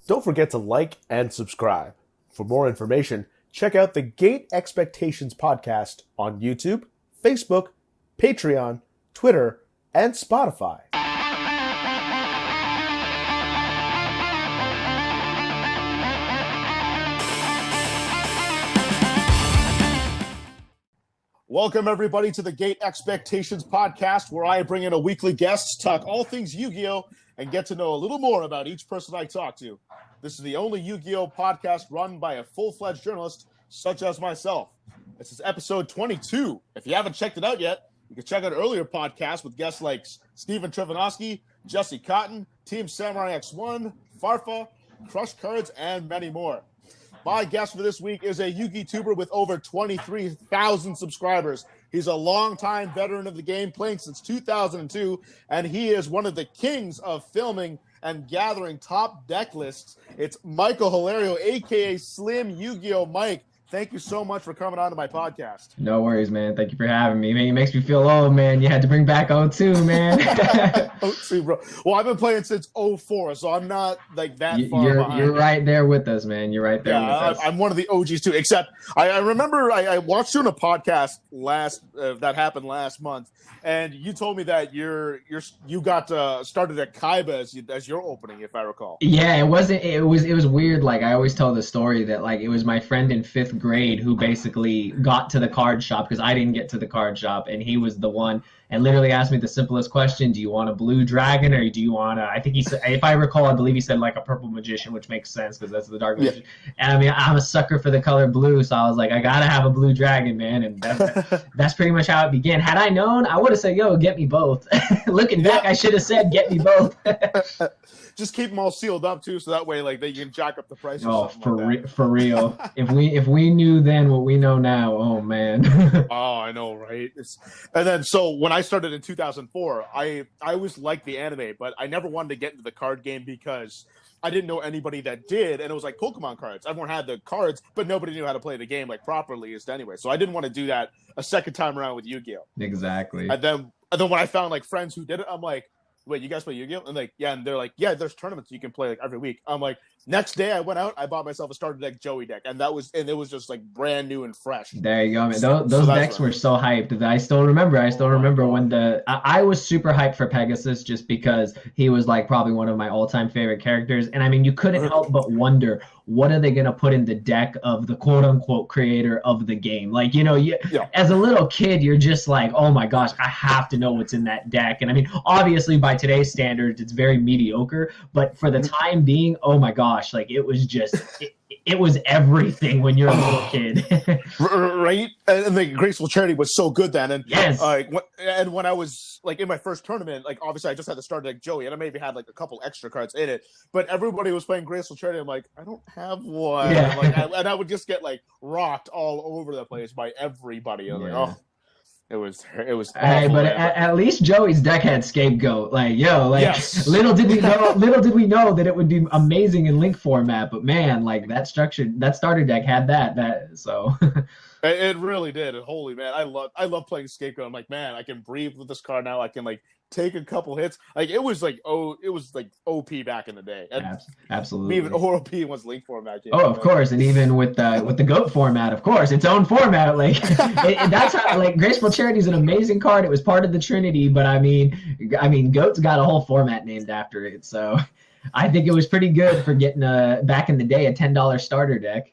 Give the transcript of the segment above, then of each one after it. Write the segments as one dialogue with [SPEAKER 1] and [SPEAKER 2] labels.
[SPEAKER 1] Don't forget to like and subscribe. For more information, check out the Gate Expectations podcast on YouTube, Facebook, Patreon, Twitter, and Spotify. Welcome, everybody, to the Gate Expectations podcast, where I bring in a weekly guest, talk all things Yu-Gi-Oh!, and get to know a little more about each person I talk to. This is the only Yu-Gi-Oh! Podcast run by a full-fledged journalist, such as myself. This is episode 22. If you haven't checked it out yet, you can check out earlier podcasts with guests like Stephen Trevanovsky, Jesse Cotton, Team Samurai X1, Farfa, Crush Cards, and many more. My guest for this week is a Yu-Gi tuber with over 23,000 subscribers. He's a longtime veteran of the game, playing since 2002, and he is one of the kings of filming and gathering top deck lists. It's Michael Hilario, a.k.a. SlimYGO Mike. Thank you so much for coming on to my podcast.
[SPEAKER 2] No worries, man. Thank you for having me. Man, it makes me feel old, man. You had to bring back O2, man.
[SPEAKER 1] O2, bro. Well, I've been playing since 04, so I'm not like that far behind.
[SPEAKER 2] You're right there with us, man. You're right there with us.
[SPEAKER 1] I'm one of the OGs too, except I remember I watched you on a podcast that happened last month, and you told me that you got started at Kaiba as your opening, if I recall.
[SPEAKER 2] Yeah, it was weird. Like, I always tell the story that, like, it was my friend in 5th grade who basically got to the card shop because I didn't get to the card shop, and he was the one and literally asked me the simplest question: do you want a blue dragon, or do you want I think he said, if I recall, I believe he said like a purple magician, which makes sense because that's the dark magician. And I mean, I'm a sucker for the color blue, so I was like, I gotta have a blue dragon, man. And that's pretty much how it began. Had I known, I would have said, yo, get me both. Looking back, I should have said, get me both.
[SPEAKER 1] Just keep them all sealed up too, so that way, like, they can jack up the price.
[SPEAKER 2] Oh, for real. If we knew then what we know now, oh man.
[SPEAKER 1] Oh, I know, right? And then, so when I started in 2004, I always liked the anime, but I never wanted to get into the card game because I didn't know anybody that did, and it was like Pokemon cards. Everyone had the cards, but nobody knew how to play the game like properly anyway. So I didn't want to do that a second time around with Yu-Gi-Oh!
[SPEAKER 2] Exactly.
[SPEAKER 1] And then when I found like friends who did it, I'm like, wait, you guys play Yu-Gi-Oh? And like, yeah, and they're like, yeah, there's tournaments you can play like every week. I'm like, next day I went out, I bought myself a starter deck Joey deck, and it was just like brand new and fresh.
[SPEAKER 2] There you go, man. Those decks were so hyped. I still remember when I was super hyped for Pegasus just because he was like probably one of my all-time favorite characters. And I mean, you couldn't help but wonder, what are they going to put in the deck of the quote-unquote creator of the game? Like, as a little kid, you're just like, oh my gosh, I have to know what's in that deck. And I mean, obviously by today's standards, it's very mediocre, but for the time being, oh my gosh, like it was just it was everything when you're a little kid.
[SPEAKER 1] Right? And the Graceful Charity was so good then. And
[SPEAKER 2] yes.
[SPEAKER 1] And when I was like in my first tournament, like obviously I just had to start like Joey, and I maybe had like a couple extra cards in it, but everybody was playing Graceful Charity. I'm like, I don't have one. Yeah. And I would just get like rocked all over the place by everybody. I'm like, oh. It was
[SPEAKER 2] hey, but at least Joey's deck had Scapegoat. Like,
[SPEAKER 1] yes.
[SPEAKER 2] little did we know that it would be amazing in Link format. But man, like that starter deck had that. So
[SPEAKER 1] it really did. And holy man, I love playing Scapegoat. I'm like, man, I can breathe with this card now. I can like take a couple hits. Like it was like OP back in the day. And
[SPEAKER 2] absolutely.
[SPEAKER 1] Even OP was Link format.
[SPEAKER 2] Of course, and even with the Goat format, of course, its own format. Like that's how like Graceful Charity is an amazing card. It was part of the Trinity, but I mean, Goat's got a whole format named after it. So I think it was pretty good for getting back in the day a $10 starter deck.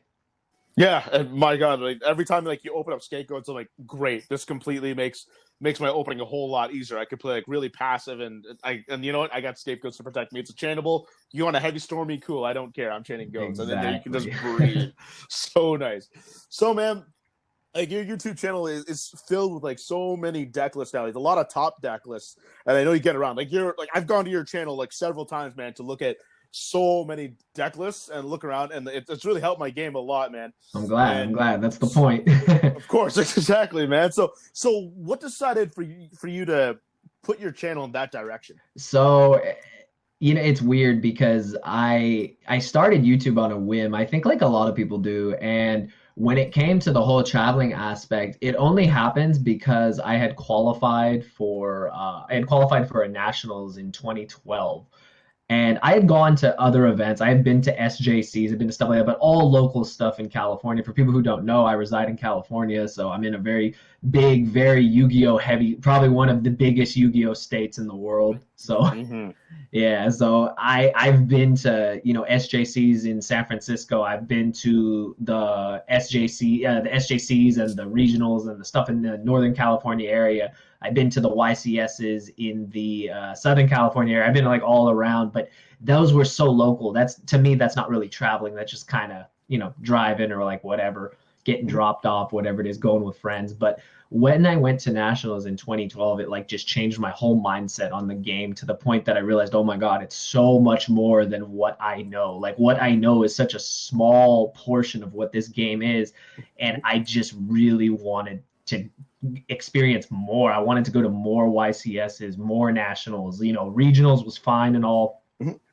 [SPEAKER 1] Yeah, and my God, like every time like you open up Scapegoats, I'm like, great. This completely makes my opening a whole lot easier. I could play like really passive, and you know what? I got Scapegoats to protect me. It's a chainable. You want a heavy stormy? Cool. I don't care. I'm chaining goats,
[SPEAKER 2] exactly.
[SPEAKER 1] And then you can just breathe. So nice. So man, like your YouTube channel is filled with like so many deck lists now. Like a lot of top deck lists, and I know you get around. Like I've gone to your channel like several times, man, to look at so many deck lists and look around, and it's really helped my game a lot, man.
[SPEAKER 2] I'm glad. That's the point.
[SPEAKER 1] Of course, exactly, man. So what decided for you to put your channel in that direction?
[SPEAKER 2] So, it's weird because I started YouTube on a whim. I think like a lot of people do, and when it came to the whole traveling aspect, it only happens because I had qualified for a nationals in 2012. And I had gone to other events. I had been to SJCs, I've been to stuff like that, but all local stuff in California. For people who don't know, I reside in California, so I'm in a very big, very Yu-Gi-Oh heavy, probably one of the biggest Yu-Gi-Oh states in the world. So
[SPEAKER 1] Mm-hmm.
[SPEAKER 2] yeah, so I've been to, SJCs in San Francisco. I've been to the SJCs and the regionals and the stuff in the Northern California area. I've been to the YCSs in the Southern California area. I've been like all around, but those were so local. That's, to me, that's not really traveling. That's just kind of, driving or like whatever, getting dropped off, whatever it is, going with friends. But when I went to nationals in 2012, it like just changed my whole mindset on the game to the point that I realized, oh my God, it's so much more than what I know. Like what I know is such a small portion of what this game is. And I just really wanted to experience more. I wanted to go to more YCSs, more nationals, regionals was fine and all,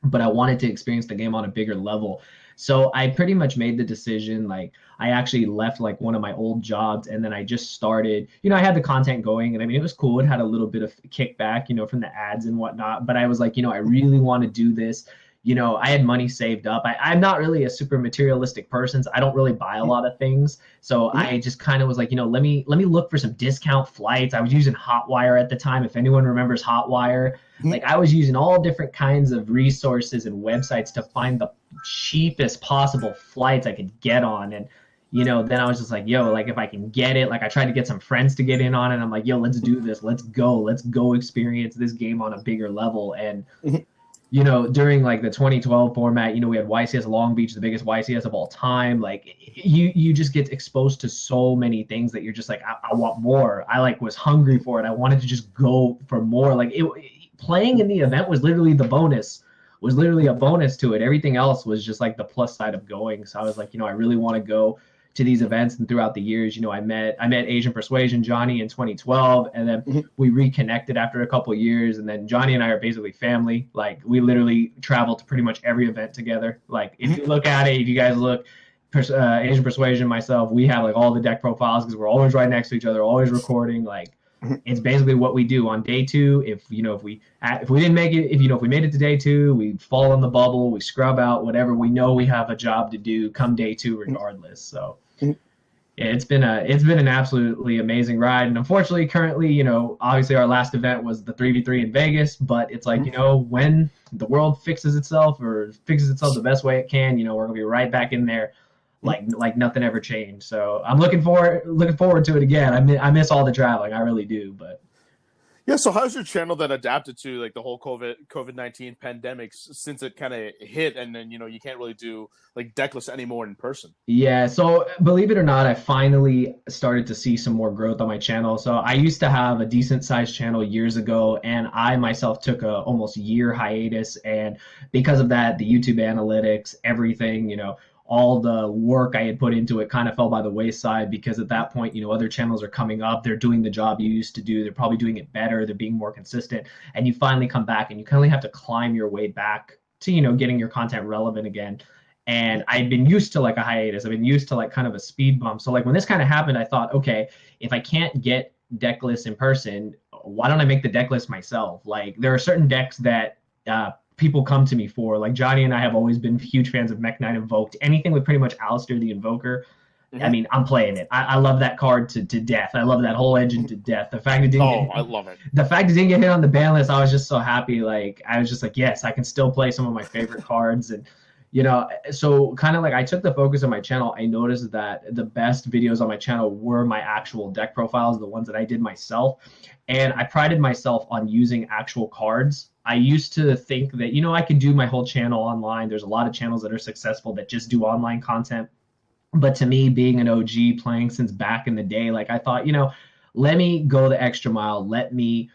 [SPEAKER 2] but I wanted to experience the game on a bigger level. So I pretty much made the decision, like I actually left like one of my old jobs and then I just started, I had the content going and I mean, it was cool. It had a little bit of kickback, from the ads and whatnot, but I was like, I really want to do this. I had money saved up. I'm not really a super materialistic person, so I don't really buy a lot of things. So I just kind of was like, let me look for some discount flights. I was using Hotwire at the time. If anyone remembers Hotwire, like I was using all different kinds of resources and websites to find the cheapest possible flights I could get on. And then I was just like, yo, like if I can get it, like I tried to get some friends to get in on it. I'm like, yo, let's do this. Let's go experience this game on a bigger level. And during like the 2012 format, we had YCS Long Beach, the biggest YCS of all time. Like you just get exposed to so many things that you're just like, I want more. I like was hungry for it. I wanted to just go for more. Like playing in the event was literally the bonus, was literally a bonus to it. Everything else was just like the plus side of going. So I was like, I really want to go to these events. And throughout the years, I met Asian Persuasion, Johnny, in 2012, and then we reconnected after a couple of years. And then Johnny and I are basically family. Like we literally travel to pretty much every event together. Like if you look at it, if you guys look, Asian Persuasion, myself, we have like all the deck profiles because we're always right next to each other, always recording. Like it's basically what we do on day two. If we didn't make it, if we made it to day two, we fall in the bubble, we scrub out, whatever. We know we have a job to do come day two regardless. So yeah, it's been an absolutely amazing ride. And unfortunately, currently, obviously our last event was the 3v3 in Vegas, but it's like, when the world fixes itself the best way it can, we're gonna be right back in there like nothing ever changed. So I'm looking forward to it again. I miss all the traveling, I really do. But
[SPEAKER 1] yeah, so how's your channel then adapted to like the whole COVID-19 pandemic since it kind of hit, and then you can't really do like decklists anymore in person?
[SPEAKER 2] Yeah, so believe it or not, I finally started to see some more growth on my channel. So I used to have a decent sized channel years ago, and I myself took a almost year hiatus, and because of that, the YouTube analytics, everything, all the work I had put into it kind of fell by the wayside because at that point, other channels are coming up. They're doing the job you used to do. They're probably doing it better. They're being more consistent. And you finally come back and you kind of have to climb your way back to, getting your content relevant again. And I'd been used to like a hiatus. I've been used to like kind of a speed bump. So like when this kind of happened, I thought, okay, if I can't get deck lists in person, why don't I make the deck list myself? Like there are certain decks that, people come to me for. Like Johnny and I have always been huge fans of mekk-knight Invoked. Anything with pretty much Aleister the Invoker, I mean, I'm playing it. I love that card to death. I love that whole engine to death. The fact it didn't
[SPEAKER 1] I love it.
[SPEAKER 2] The fact it didn't get hit on the ban list, I was just so happy. Like I was just like, yes, I can still play some of my favorite cards. And so kind of like I took the focus of my channel. I noticed that the best videos on my channel were my actual deck profiles, the ones that I did myself. And I prided myself on using actual cards. I used to think that, I could do my whole channel online. There's a lot of channels that are successful that just do online content. But to me, being an OG playing since back in the day, like I thought, let me go the extra mile. Let me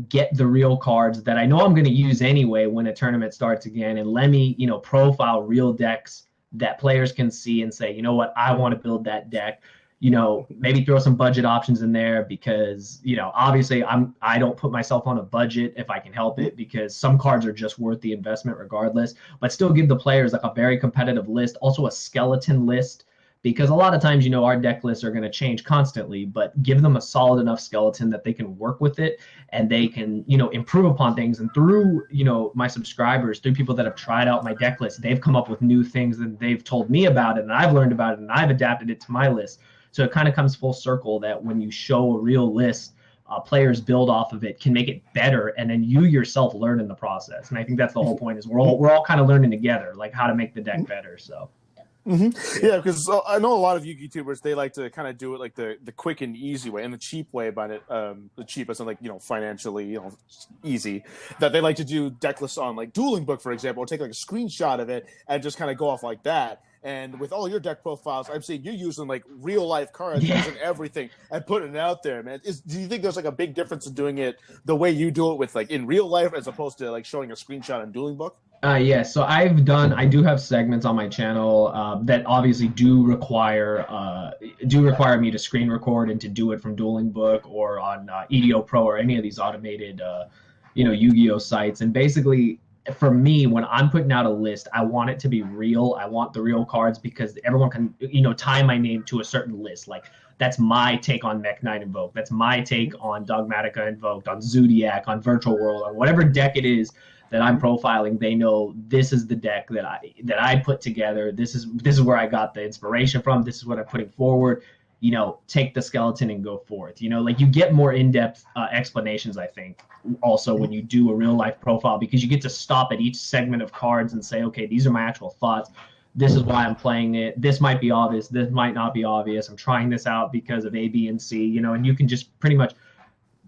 [SPEAKER 2] get the real cards that I know I'm going to use anyway when a tournament starts again. And let me, profile real decks that players can see and say, you know what, I want to build that deck. Maybe throw some budget options in there because, obviously I don't put myself on a budget if I can help it because some cards are just worth the investment regardless, but still give the players like a very competitive list, also a skeleton list because a lot of times, our deck lists are going to change constantly, but give them a solid enough skeleton that they can work with it and they can, improve upon things. And through, my subscribers, through people that have tried out my deck list, they've come up with new things and they've told me about it and I've learned about it and I've adapted it to my list. So it kind of comes full circle that when you show a real list, players build off of it, can make it better, and then you yourself learn in the process. And I think that's the whole point, is we're all kind of learning together, like how to make the deck better. So
[SPEAKER 1] yeah, because I know a lot of YouTubers, they like to kind of do it like the quick and easy way and the cheap way about it, the cheapest and like financially easy, that they like to do deck lists on like Dueling Book, for example, or take like a screenshot of it and just kind of go off like that. And with all your deck profiles, I'm saying you're using like real life cards, using everything and putting it out there, man. Do you think there's like a big difference in doing it the way you do it with like in real life as opposed to like showing a screenshot on Dueling Book?
[SPEAKER 2] Yeah, so I do have segments on my channel that obviously do require me to screen record and to do it from Dueling Book or on EDO Pro or any of these automated Yu-Gi-Oh sites. And basically, for me, when I'm putting out a list, I want it to be real. I want the real cards because everyone can, tie my name to a certain list. Like, that's my take on mekk-knight Invoke. That's my take on Dogmatica Invoked, on Zodiac, on Virtual World, on whatever deck it is that I'm profiling. They know this is the deck that I put together. This is where I got the inspiration from. This is what I'm putting forward. Take the skeleton and go forth. Like, you get more in-depth explanations, I think, also when you do a real-life profile, because you get to stop at each segment of cards and say, okay, these are my actual thoughts. This is why I'm playing it. This might be obvious. This might not be obvious. I'm trying this out because of A, B, and C, and you can just pretty much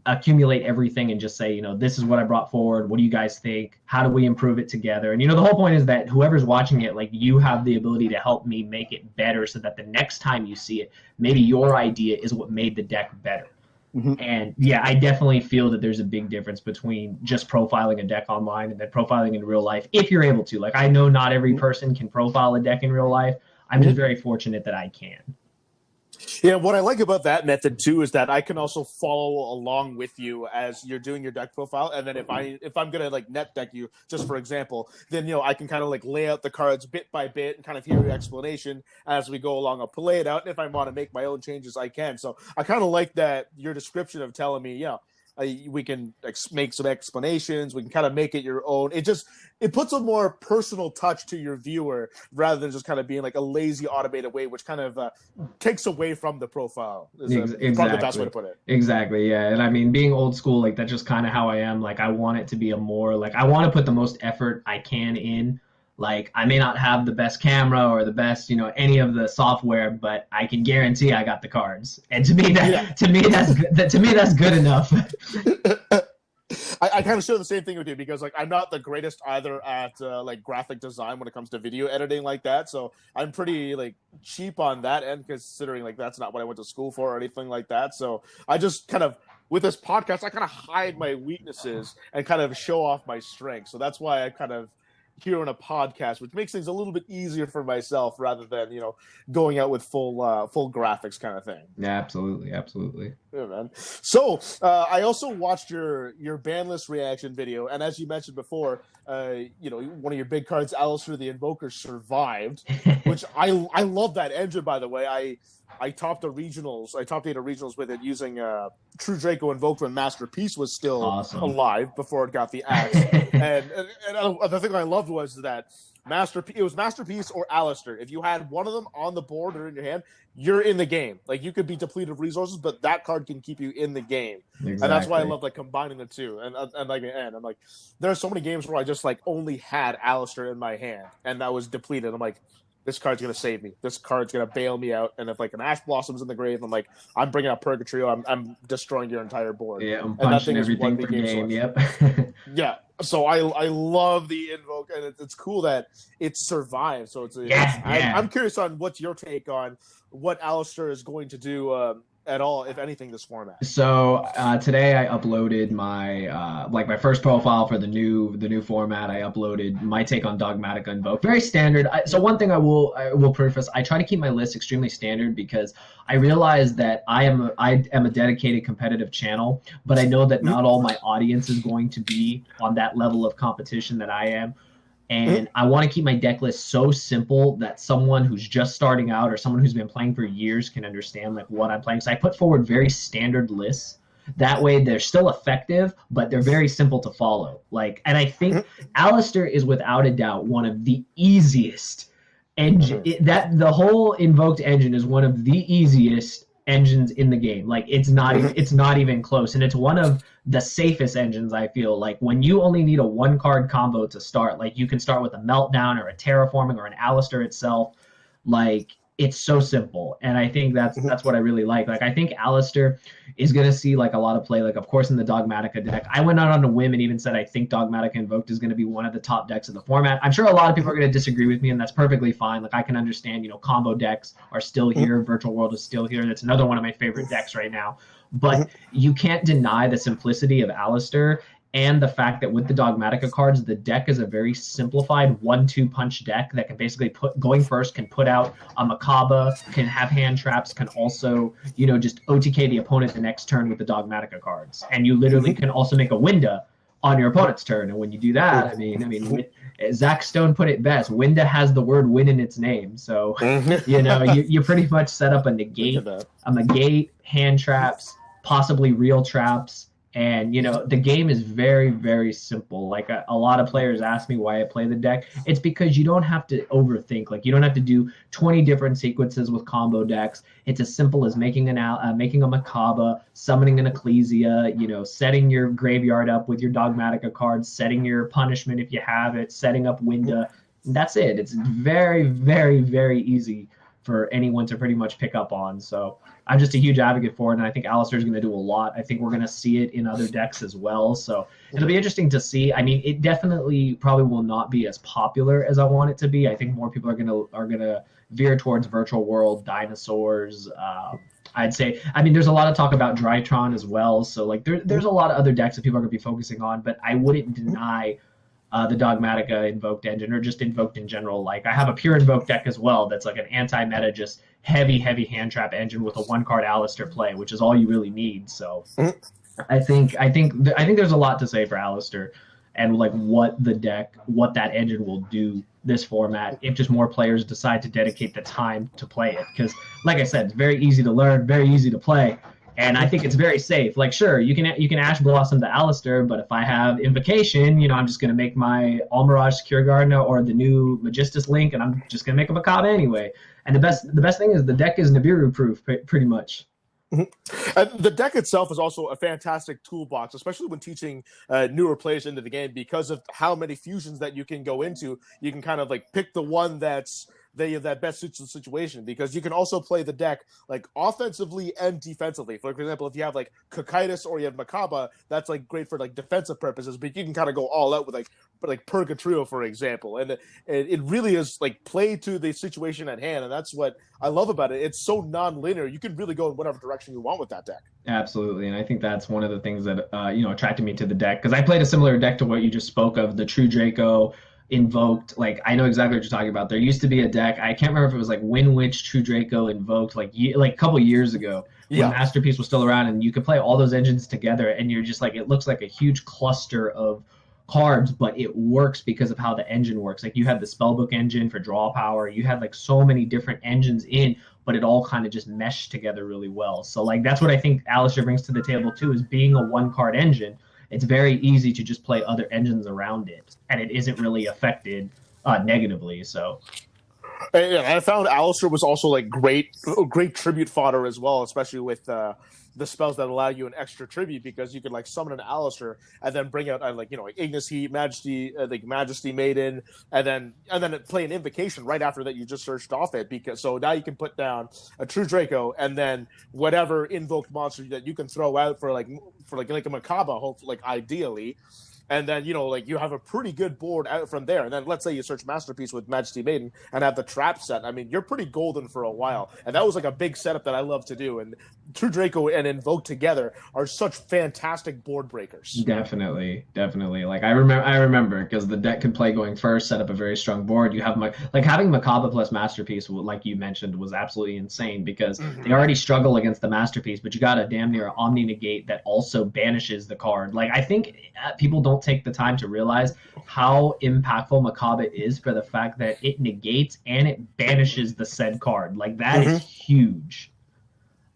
[SPEAKER 2] accumulate everything and just say, this is what I brought forward. What do you guys think? How do we improve it together? And, the whole point is that whoever's watching it, like, you have the ability to help me make it better so that the next time you see it, maybe your idea is what made the deck better. And yeah, I definitely feel that there's a big difference between just profiling a deck online and then profiling in real life, if you're able to. Like, I know not every person can profile a deck in real life. I'm just very fortunate that I can.
[SPEAKER 1] Yeah, what I like about that method too is that I can also follow along with you as you're doing your deck profile, and then if I'm gonna like net deck you, just for example, then I can kind of like lay out the cards bit by bit and kind of hear your explanation as we go along. I'll play it out, and if I want to make my own changes, I can. So I kind of like that your description of telling me, we can make some explanations. We can kind of make it your own. It puts a more personal touch to your viewer rather than just kind of being like a lazy automated way, which kind of takes away from the profile. Exactly. Probably the best way to put it.
[SPEAKER 2] Exactly. Yeah. And I mean, being old school, like, that's just kind of how I am. Like, I want it to be I want to put the most effort I can in. Like, I may not have the best camera or the best, any of the software, but I can guarantee I got the cards. And to me, that's good enough.
[SPEAKER 1] I kind of share the same thing with you because, like, I'm not the greatest either at like graphic design when it comes to video editing like that. So I'm pretty like cheap on that end, considering like that's not what I went to school for or anything like that. So I just kind of, with this podcast, I kind of hide my weaknesses and kind of show off my strengths. So that's why I kind of here on a podcast, which makes things a little bit easier for myself rather than going out with full graphics kind of thing.
[SPEAKER 2] Yeah, absolutely.
[SPEAKER 1] Yeah, man. So I also watched your ban list reaction video, and as you mentioned before, one of your big cards, Aleister the Invoker, survived, which I love that engine, by the way. I topped 8 regionals with it using True Draco Invoked when Masterpiece was still alive before it got the axe. and the thing I loved was that it was Masterpiece or Aleister. If you had one of them on the board or in your hand, you're in the game. Like, you could be depleted of resources, but that card can keep you in the game. Exactly. And that's why I love like combining the two. And I'm like, there are so many games where I just like only had Aleister in my hand and I was depleted. I'm like, this card's going to save me. This card's going to bail me out. And if like an Ash Blossom's in the grave, I'm like, I'm bringing out Purgatrio. I'm destroying your entire board.
[SPEAKER 2] Yeah, I'm punching everything per game. Yep.
[SPEAKER 1] Yeah. So I love the Invoke, and it's cool that it survived. So I'm curious on what's your take on what Aleister is going to do at all, if anything, this format.
[SPEAKER 2] So today I uploaded my my first profile for the new format. I uploaded my take on Dogmatica Invoke. Very standard. So one thing I will preface: I try to keep my list extremely standard because I realize that I am a dedicated competitive channel, but I know that not all my audience is going to be on that level of competition that I am. And I want to keep my deck list so simple that someone who's just starting out or someone who's been playing for years can understand like what I'm playing. So I put forward very standard lists. That way they're still effective, but they're very simple to follow. Like, and I think Aleister is without a doubt one of the easiest engine. That the whole invoked engine is one of the easiest engines in the game. Like it's not even close, and it's one of the safest engines. I feel like when you only need a 1-card combo to start, like you can start with a Meltdown or a Terraforming or an Aleister itself. Like it's so simple, and I think that's what I really like. Like I think Aleister is gonna see like a lot of play. Like of course in the Dogmatica deck, I went out on a whim and even said I think Dogmatica Invoked is gonna be one of the top decks of the format. I'm sure a lot of people are gonna disagree with me, and that's perfectly fine. Like I can understand, combo decks are still here, Virtual World is still here. That's another one of my favorite decks right now. But you can't deny the simplicity of Aleister and the fact that with the Dogmatica cards, the deck is a very simplified 1-2 punch deck that can basically going first, can put out a Macabre, can have hand traps, can also, just OTK the opponent the next turn with the Dogmatica cards. And you literally can also make a Winda on your opponent's turn. And when you do that, I mean, Zach Stone put it best. Winda has the word win in its name. So, you pretty much set up a negate, hand traps, possibly real traps. And, the game is very, very simple. Like a lot of players ask me why I play the deck. It's because you don't have to overthink. Like you don't have to do 20 different sequences with combo decks. It's as simple as making a Macabre, summoning an Ecclesia, setting your graveyard up with your Dogmatica cards, setting your punishment if you have it, setting up Winda. That's it. It's very, very, very easy for anyone to pretty much pick up on. So I'm just a huge advocate for it, and I think Aleister is going to do a lot. I think we're going to see it in other decks as well. So it'll be interesting to see. I mean, it definitely probably will not be as popular as I want it to be. I think more people are gonna veer towards Virtual World, Dinosaurs. I'd say. I mean, there's a lot of talk about Drytron as well. So like, there's a lot of other decks that people are going to be focusing on. But I wouldn't deny the Dogmatica Invoked engine, or just Invoked in general. Like I have a pure Invoked deck as well that's like an anti-meta, just heavy hand trap engine with a 1-card Aleister play, which is all you really need. So I think there's a lot to say for Aleister and like what that engine will do this format if just more players decide to dedicate the time to play it. Because like I said, it's very easy to learn, very easy to play. And I think it's very safe. Like, sure, you can Ash Blossom the Aleister, but if I have Invocation, I'm just going to make my Almirage Secure Gardener or the new Magistus Link, and I'm just going to make a Macabre anyway. And the best thing is the deck is Nibiru-proof, pretty much.
[SPEAKER 1] And the deck itself is also a fantastic toolbox, especially when teaching newer players into the game, because of how many fusions that you can go into. You can kind of like pick the one that best suits the situation, because you can also play the deck like offensively and defensively. For example, if you have like Cocytus or you have Macabre, that's like great for like defensive purposes, but you can kind of go all out with like Purgatrio, for example. And it really is like play to the situation at hand, and that's what I love about it. It's so non-linear. You can really go in whatever direction you want with that deck.
[SPEAKER 2] Absolutely, and I think that's one of the things that attracted me to the deck, because I played a similar deck to what you just spoke of, the True Draco Invoked. Like I know exactly what you're talking about. There used to be a deck, I can't remember if it was like Winwitch True Draco Invoked, like a couple years ago when Masterpiece was still around, and you could play all those engines together, and you're just like, it looks like a huge cluster of cards, but it works because of how the engine works. Like you had the Spellbook engine for draw power, you had like so many different engines in, but it all kind of just meshed together really well. So like that's what I think Aleister brings to the table too, is being a 1-card engine. It's very easy to just play other engines around it, and it isn't really affected negatively. So,
[SPEAKER 1] and I found Aleister was also like great tribute fodder as well, especially with the spells that allow you an extra tribute, because you could like summon an Aleister and then bring out like Ignis Heat, Majesty Maiden, and then play an Invocation right after that you just searched off it, because so now you can put down a True Draco and then whatever invoked monster that you can throw out for like a Macabre, hopefully, like ideally. And then, you have a pretty good board out from there. And then let's say you search Masterpiece with Majesty Maiden and have the trap set. I mean, you're pretty golden for a while. And that was like a big setup that I love to do. And True Draco and Invoke together are such fantastic board breakers.
[SPEAKER 2] Definitely. Like I remember because the deck could play going first, set up a very strong board. You have having Macabre plus Masterpiece, like you mentioned, was absolutely insane, because they already struggle against the Masterpiece, but you got a damn near Omni Negate that also banishes the card. Like I think people don't don't take the time to realize how impactful Macabre is for the fact that it negates and it banishes the said card. Like, that is huge.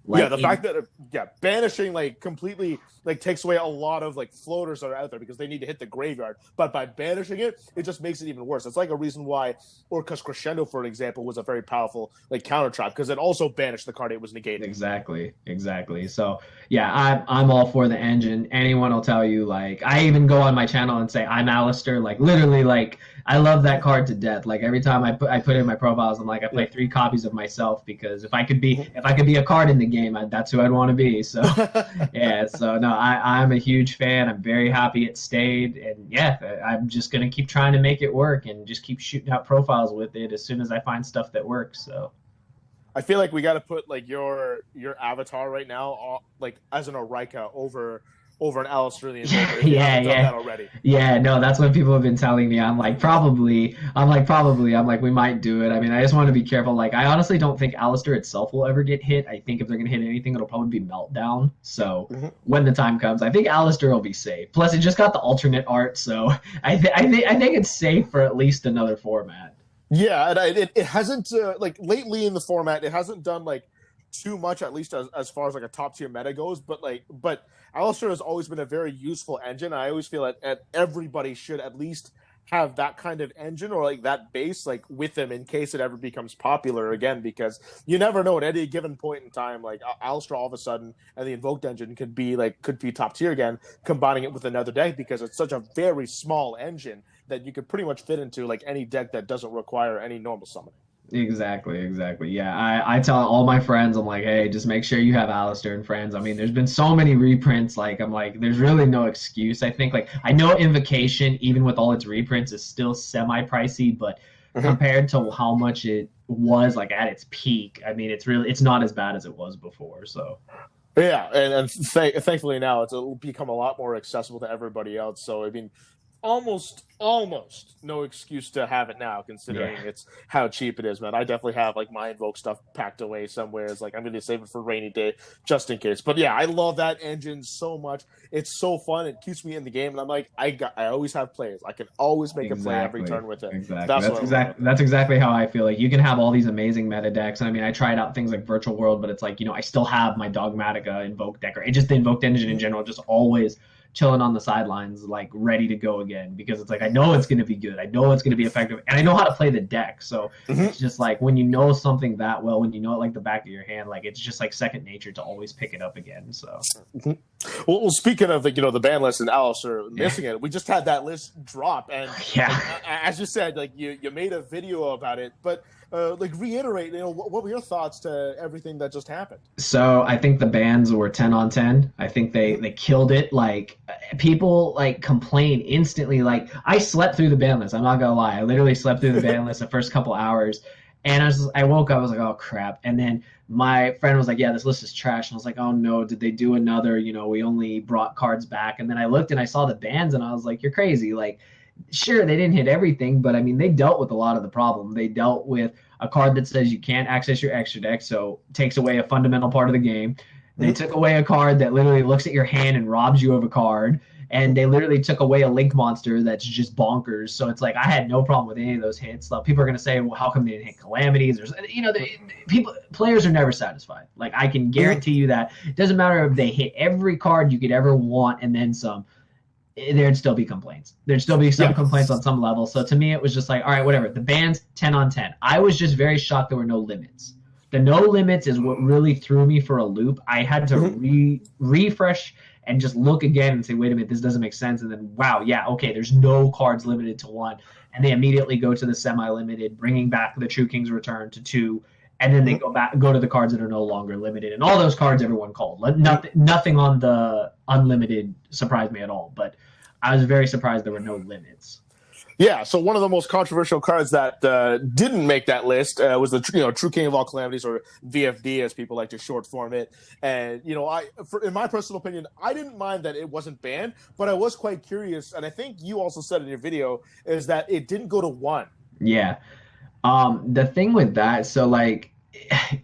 [SPEAKER 1] Like, yeah, the fact that banishing like completely like takes away a lot of like floaters that are out there because they need to hit the graveyard. But by banishing it, it just makes it even worse. It's like a reason why Orcus Crescendo, for an example, was a very powerful like counter trap because it also banished the card it was negated.
[SPEAKER 2] Exactly. So yeah, I'm all for the engine. Anyone will tell you, like, I even go on my channel and say I'm Aleister. Like, literally, like, I love that card to death. Like, every time I put in my profiles, I'm like, I play 3 copies of myself because if I could be a card in the game, that's who I'd want to be. So yeah, so no, I'm a huge fan. I'm very happy it stayed, and yeah, I'm just gonna keep trying to make it work and just keep shooting out profiles with it as soon as I find stuff that works. So
[SPEAKER 1] I feel like we got to put like your avatar right now, like as an Orika over an Aleister the Invoker.
[SPEAKER 2] Yeah.
[SPEAKER 1] Done that already.
[SPEAKER 2] Yeah, no, that's what people have been telling me. I'm like, probably. I'm like, we might do it. I mean, I just want to be careful. Like, I honestly don't think Aleister itself will ever get hit. I think if they're gonna hit anything, it'll probably be Meltdown. So when the time comes, I think Aleister will be safe. Plus, it just got the alternate art, so I think it's safe for at least another format.
[SPEAKER 1] Yeah, and it hasn't like lately in the format, it hasn't done like too much, at least as far as like a top tier meta goes. But Aleister has always been a very useful engine. I always feel that everybody should at least have that kind of engine or like that base like with them in case it ever becomes popular again, because you never know at any given point in time, like Aleister all of a sudden and the invoked engine could be top tier again, combining it with another deck because it's such a very small engine that you could pretty much fit into like any deck that doesn't require any normal summoning.
[SPEAKER 2] Exactly. Yeah, I tell all my friends, I'm like, hey, just make sure you have Aleister and friends. I mean, there's been so many reprints. Like, I'm like, there's really no excuse. I think, like, I know Invocation, even with all its reprints, is still semi-pricey, but compared to how much it was, like, at its peak, I mean, it's not as bad as it was before, so.
[SPEAKER 1] Yeah, and thankfully now it's become a lot more accessible to everybody else. So, I mean, almost no excuse to have it now, considering it's how cheap it is, man. I definitely have like my invoke stuff packed away somewhere. It's like I'm gonna save it for rainy day just in case. But yeah, I love that engine so much. It's so fun. It keeps me in the game, and I'm like, I always have plays. I can always make a play every turn with it.
[SPEAKER 2] Exactly. That's exactly how I feel. Like, you can have all these amazing meta decks. And I mean, I tried out things like Virtual World, but it's like, you know, I still have my Dogmatica invoke deck, or just the invoked engine in general, just always chilling on the sidelines, like ready to go again, because it's like, I know it's going to be good, I know it's going to be effective, and I know how to play the deck. So it's just like, when you know something that well, when you know it like the back of your hand, like, it's just like second nature to always pick it up again. So
[SPEAKER 1] well, speaking of the ban list and Aleister missing it, we just had that list drop, and as you said, like you made a video about it, but reiterate, what were your thoughts to everything that just happened?
[SPEAKER 2] So I think the bans were 10 on 10. I think they killed it. Like, people like complain instantly. Like, I slept through the ban list. I'm not gonna lie. I literally slept through the ban list the first couple hours, and I woke up. I was like, oh crap. And then my friend was like, yeah, this list is trash. And I was like, oh no, did they do another? We only brought cards back. And then I looked and I saw the bans, and I was like, you're crazy. Like, sure, they didn't hit everything, but I mean, they dealt with a lot of the problem. They dealt with a card that says you can't access your extra deck, so takes away a fundamental part of the game. They took away a card that literally looks at your hand and robs you of a card, and they literally took away a link monster that's just bonkers. So it's like, I had no problem with any of those hits. People are going to say, well, how come they didn't hit calamities? Players are never satisfied. Like, I can guarantee you that. It doesn't matter if they hit every card you could ever want and then some. There'd still be complaints. There'd still be some complaints on some level. So to me, it was just like, all right, whatever. The bans, 10 on 10. I was just very shocked there were no limits. The no limits is what really threw me for a loop. I had to refresh and just look again and say, wait a minute, this doesn't make sense. And then, wow, yeah, okay, there's no cards limited to 1. And they immediately go to the semi-limited, bringing back the True King's Return to 2. And then they go to the cards that are no longer limited. And all those cards everyone called. Nothing on the unlimited surprised me at all. But I was very surprised there were no limits.
[SPEAKER 1] Yeah, so one of the most controversial cards that didn't make that list was the True King of All Calamities, or VFD as people like to short form it. And in my personal opinion, I didn't mind that it wasn't banned, but I was quite curious, and I think you also said in your video, is that it didn't go to 1.
[SPEAKER 2] Yeah. The thing with that, so like,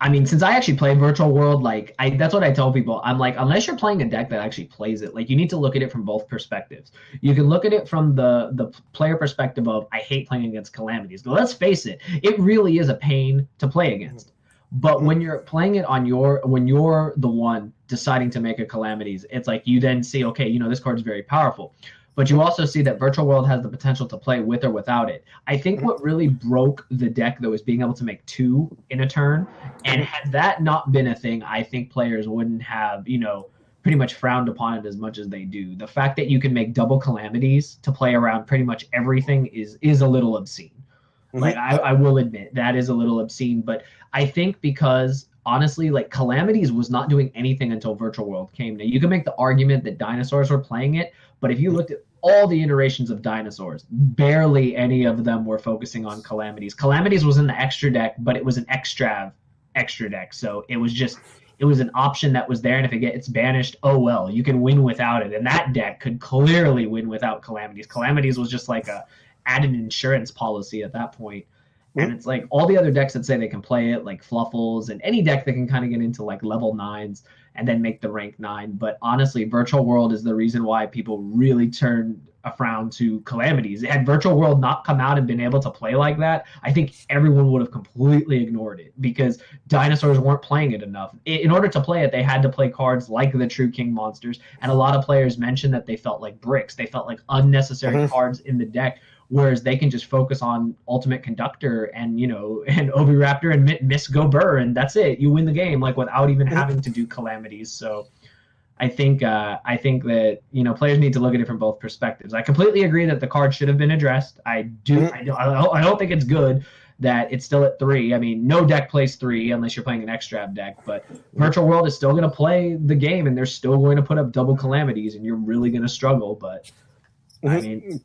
[SPEAKER 2] I mean, since I actually play Virtual World, like that's what I tell people. I'm like, unless you're playing a deck that actually plays it, like you need to look at it from both perspectives. You can look at it from the player perspective of I hate playing against Calamities. But let's face it, it really is a pain to play against. But when you're playing it on when you're the one deciding to make a Calamities, it's like you then see, okay, you know, this card is very powerful. But you also see that Virtual World has the potential to play with or without it. I think what really broke the deck, though, is being able to make 2 in a turn. And had that not been a thing, I think players wouldn't have, you know, pretty much frowned upon it as much as they do. The fact that you can make double Calamities to play around pretty much everything is a little obscene. Like, I will admit, that is a little obscene. But I think because, honestly, like, Calamities was not doing anything until Virtual World came. Now, you can make the argument that dinosaurs were playing it, but if you looked at all the iterations of dinosaurs, barely any of them were focusing on Calamities. Calamities was in the extra deck, but it was an extra deck. So it was an option that was there, and if it gets banished, oh well, you can win without it. And that deck could clearly win without Calamities. Calamities was just like a added insurance policy at that point. And it's like all the other decks that say they can play it, like Fluffles, and any deck that can kind of get into like level 9s and then make the rank 9. But honestly, Virtual World is the reason why people really turned a frown to Calamities. Had Virtual World not come out and been able to play like that, I think everyone would have completely ignored it because dinosaurs weren't playing it enough. In order to play it, they had to play cards like the True King monsters. And a lot of players mentioned that they felt like bricks. They felt like unnecessary cards in the deck, whereas they can just focus on Ultimate Conductor and, you know, and Oviraptor and Miss Go Burr, and that's it. You win the game, like, without even having to do Calamities. So I think that, you know, players need to look at it from both perspectives. I completely agree that the card should have been addressed. I don't think it's good that it's still at 3. I mean, no deck plays 3 unless you're playing an extrav deck, but Virtual World is still going to play the game, and they're still going to put up double Calamities, and you're really going to struggle. But I mean,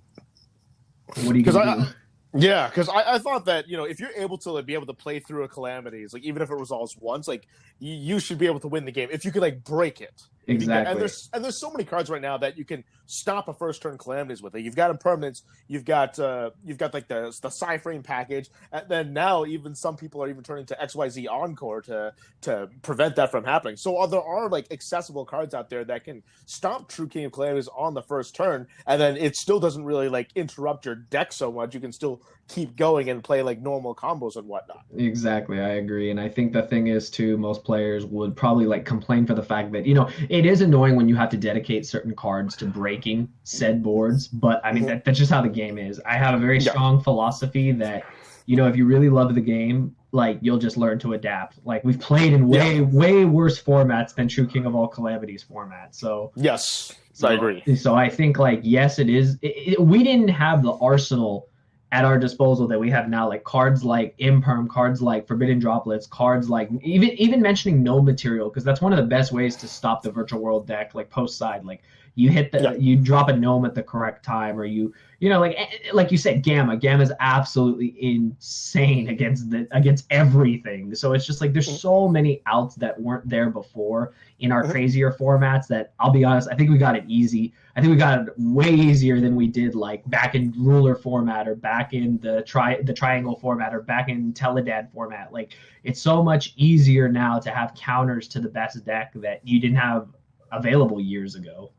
[SPEAKER 2] what are you going to do?
[SPEAKER 1] Yeah, because I thought that, you know, if you're able to like, be able to play through a Calamities, like even if it resolves once, like you should be able to win the game if you could like break it.
[SPEAKER 2] Exactly.
[SPEAKER 1] And there's so many cards right now that you can stop a first turn Calamities with. Like, you've got Impermanence, you've got like the Cyframe package, and then now even some people are even turning to XYZ Encore to prevent that from happening. So there are like accessible cards out there that can stop True King of Calamities on the first turn, and then it still doesn't really like interrupt your deck so much. You can still keep going and play like normal combos and whatnot.
[SPEAKER 2] Exactly, I agree. And I think the thing is too, most players would probably like complain for the fact that, you know, it is annoying when you have to dedicate certain cards to breaking said boards, but I mean that's just how the game is. I have a very strong philosophy that, you know, if you really love the game, like, you'll just learn to adapt. Like, we've played in way worse formats than True King of all Calamities format. So
[SPEAKER 1] yes, I agree.
[SPEAKER 2] So I think, like, yes, it is. We didn't have the arsenal at our disposal that we have now, like cards like Imperm, cards like Forbidden Droplets, cards like even mentioning no material, because that's one of the best ways to stop the Virtual World deck, like post side. Like, you hit you drop a gnome at the correct time, or you know, like you said, Gamma is absolutely insane against everything. So it's just like there's so many outs that weren't there before in our crazier formats that, I'll be honest, I think we got it easy. I think we got it way easier than we did like back in ruler format, or back in the triangle format, or back in Teledad format. Like, it's so much easier now to have counters to the best deck that you didn't have available years ago.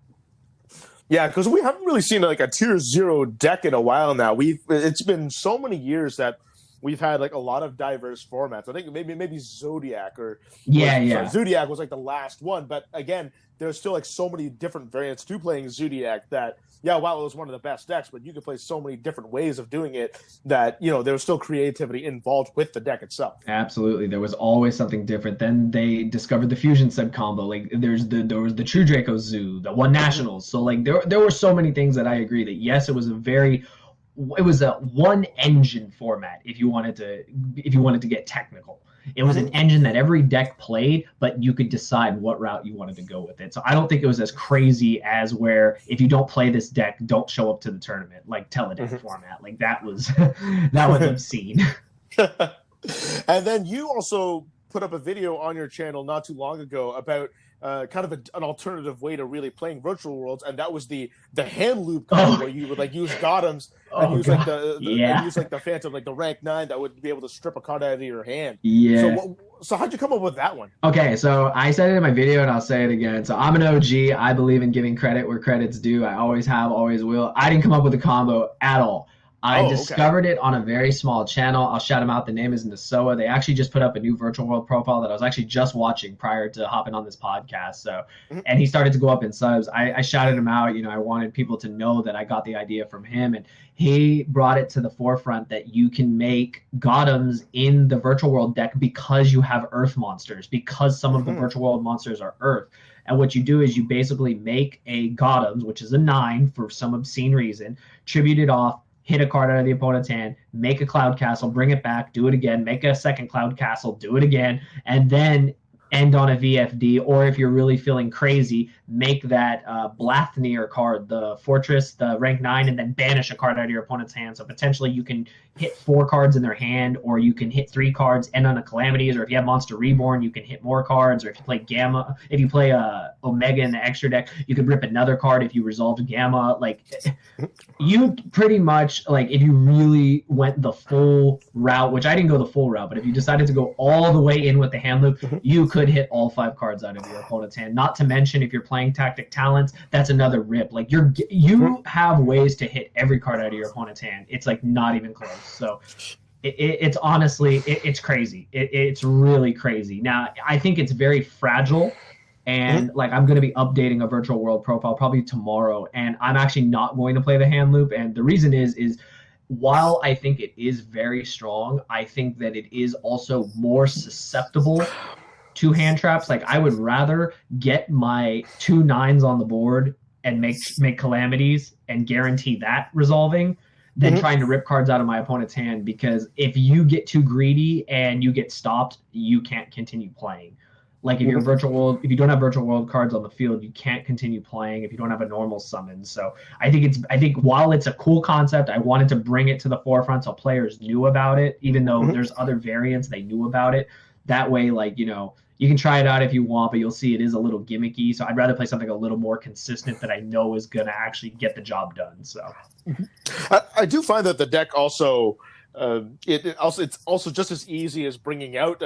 [SPEAKER 1] Yeah, because we haven't really seen like a tier 0 deck in a while now. It's been so many years that we've had like a lot of diverse formats. I think maybe Zodiac Zodiac was like the last one, but again, there's still like so many different variants to playing Zodiac that, while it was one of the best decks, but you could play so many different ways of doing it that, you know, there was still creativity involved with the deck itself.
[SPEAKER 2] Absolutely. There was always something different. Then they discovered the fusion sub combo. Like, there was the True Draco Zoo, the One Nationals. So like there were so many things that I agree that, yes, it was a one engine format if you wanted to get technical. It was an engine that every deck played, but you could decide what route you wanted to go with it. So I don't think it was as crazy as where if you don't play this deck, don't show up to the tournament, like Teledeck format. Like, that was obscene.
[SPEAKER 1] And then you also put up a video on your channel not too long ago about kind of an alternative way to really playing Virtual Worlds, and that was the hand loop card, where you would like use Gotems and use like the Phantom, like the rank 9 that would be able to strip a card out of your hand.
[SPEAKER 2] Yeah.
[SPEAKER 1] So So how'd you come up with that one?
[SPEAKER 2] Okay, so I said it in my video and I'll say it again. So I'm an OG. I believe in giving credit where credit's due. I always have, always will. I didn't come up with the combo at all. I discovered it on a very small channel. I'll shout them out. The name is Nadeau. They actually just put up a new virtual world profile that I was actually just watching prior to hopping on this podcast. So, and he started to go up in subs. I shouted him out. I wanted people to know that I got the idea from him, and he brought it to the forefront that you can make Gotems in the virtual world deck because you have Earth monsters, because some of the virtual world monsters are Earth. And what you do is you basically make a Gotems, which is a 9 for some obscene reason, tribute it off, hit a card out of the opponent's hand, make a cloud castle, bring it back, do it again, make a second cloud castle, do it again, and then end on a VFD. Or if you're really feeling crazy, make that Blathnir card, the Fortress, the rank 9, and then banish a card out of your opponent's hand. So potentially you can hit 4 cards in their hand, or you can hit 3 cards, end on a Calamities, or if you have Monster Reborn, you can hit more cards, or if you play Gamma, if you play Omega in the extra deck, you could rip another card if you resolved Gamma. Like, you pretty much, like, if you really went the full route, which I didn't go the full route, but if you decided to go all the way in with the hand loop, you could hit all 5 cards out of your opponent's hand. Not to mention, if you're playing Tactic Talents, that's another rip. Like, you have ways to hit every card out of your opponent's hand. It's like not even close. So it's honestly, it's crazy. It's really crazy. Now, I think it's very fragile. And like, I'm going to be updating a virtual world profile probably tomorrow, and I'm actually not going to play the hand loop. And the reason is while I think it is very strong, I think that it is also more susceptible to hand traps. Like, I would rather get my 2 9s on the board and make Calamities and guarantee that resolving than trying to rip cards out of my opponent's hand, because if you get too greedy and you get stopped, you can't continue playing. Like, if you're if you don't have virtual world cards on the field, you can't continue playing if you don't have a normal summon. So I think while it's a cool concept, I wanted to bring it to the forefront so players knew about it, even though there's other variants, they knew about it. That way, like, you can try it out if you want, but you'll see it is a little gimmicky. So I'd rather play something a little more consistent that I know is going to actually get the job done. So
[SPEAKER 1] I do find that the deck also it's also just as easy as bringing out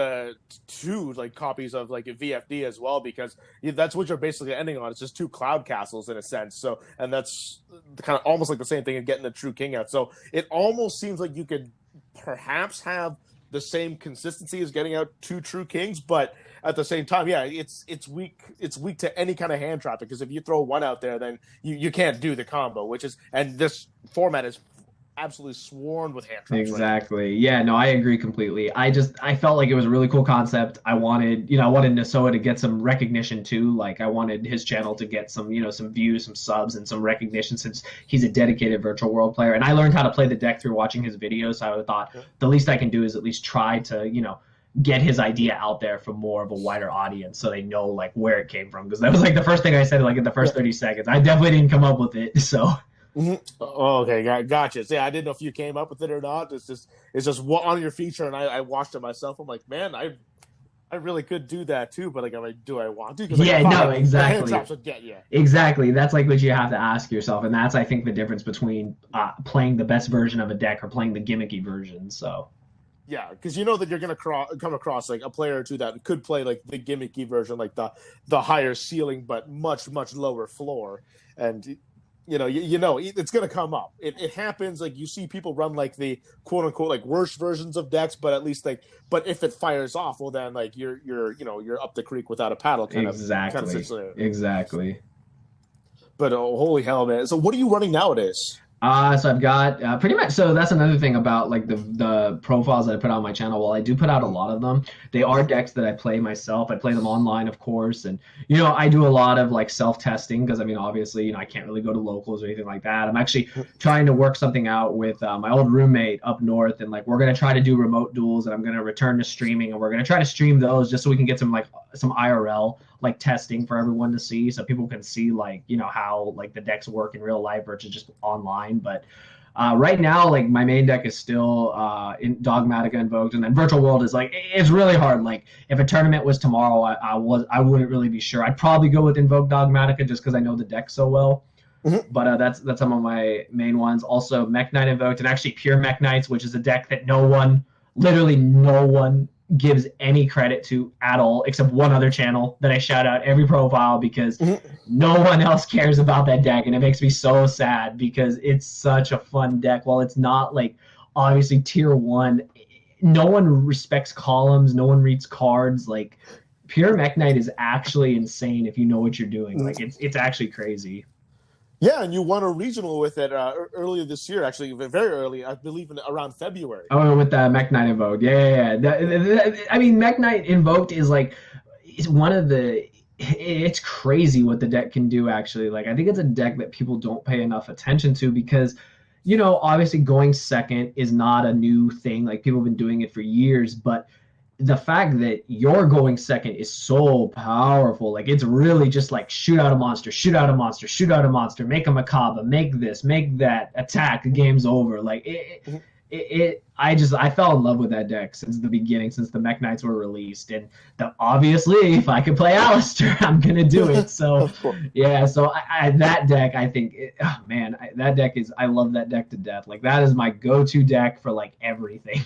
[SPEAKER 1] 2 like copies of like a VFD as well, because that's what you're basically ending on. It's just 2 cloud castles in a sense. So, and that's kind of almost like the same thing as getting the True King out. So it almost seems like you could perhaps have the same consistency as getting out 2 True Kings, but at the same time, yeah, it's weak. It's weak to any kind of hand trap, because if you throw 1 out there, then you can't do the combo, and this format is absolutely swarmed with hand traps.
[SPEAKER 2] Exactly. Right? Yeah, no, I agree completely. I felt like it was a really cool concept. I wanted Nadeau to get some recognition too. Like, I wanted his channel to get some, some views, some subs, and some recognition, since he's a dedicated virtual world player. And I learned how to play the deck through watching his videos. So I thought the least I can do is at least try to, get his idea out there for more of a wider audience, so they know like where it came from. Because that was like the first thing I said, like in the first 30 seconds. I definitely didn't come up with it. So.
[SPEAKER 1] Oh, okay, gotcha. So, yeah, I didn't know if you came up with it or not. It's just on your feature, and I watched it myself. I'm like, man, I really could do that too, but like, do I want to?
[SPEAKER 2] Yeah, no, exactly.
[SPEAKER 1] Hand traps would get you.
[SPEAKER 2] Exactly. That's like what you have to ask yourself, and that's, I think, the difference between playing the best version of a deck or playing the gimmicky version. So.
[SPEAKER 1] Yeah, because you know that you're going to come across like a player or two that could play like the gimmicky version, like the higher ceiling but much lower floor, and it's going to come up. It happens. Like, you see people run like the quote unquote like worst versions of decks, but at least but if it fires off, well then like you're up the creek without a paddle kind of situation.
[SPEAKER 2] Exactly.
[SPEAKER 1] But holy hell, man! So what are you running nowadays?
[SPEAKER 2] So I've got pretty much. So that's another thing about like the profiles that I put on my channel. While I do put out a lot of them, they are decks that I play myself. I play them online, of course, and I do a lot of like self-testing, because obviously I can't really go to locals or anything like that. I'm actually trying to work something out with my old roommate up north, and like we're gonna try to do remote duels, and I'm gonna return to streaming, and we're gonna try to stream those just so we can get some IRL like testing for everyone to see, so people can see like how like the decks work in real life versus just online. But right now, like, my main deck is still in Dogmatica Invoked, and then Virtual World is like, it's really hard. Like, if a tournament was tomorrow, I wouldn't really be sure. I'd probably go with Invoked Dogmatica just because I know the deck so well. But that's some of my main ones. Also, Mekk-Knight Invoked, and actually Pure Mekk-Knights, which is a deck that literally no one gives any credit to at all, except one other channel that I shout out every profile because no one else cares about that deck, and it makes me so sad because it's such a fun deck. While it's not like obviously tier 1, no one respects columns, no one reads cards. Like pure mekk-knight is actually insane if you know what you're doing. Like it's actually crazy.
[SPEAKER 1] Yeah, and you won a regional with it earlier this year, actually, very early, I believe around February.
[SPEAKER 2] Oh, with the mekk-knight Invoked. Yeah. I mean, mekk-knight Invoked is like, it's one of the, it's crazy what the deck can do, actually. Like, I think it's a deck that people don't pay enough attention to because, you know, obviously going second is not a new thing. Like, people have been doing it for years, but the fact that you're going second is so powerful. Like it's really just like shoot out a monster, shoot out a monster, shoot out a monster, make a macabre, make this, make that, attack, the game's over. Like I fell in love with that deck since the beginning, since the mekk-knights were released. And obviously if I could play Aleister, I'm gonna do it. So yeah, so that deck, I think that deck is, I love that deck to death. Like that is my go-to deck for like everything.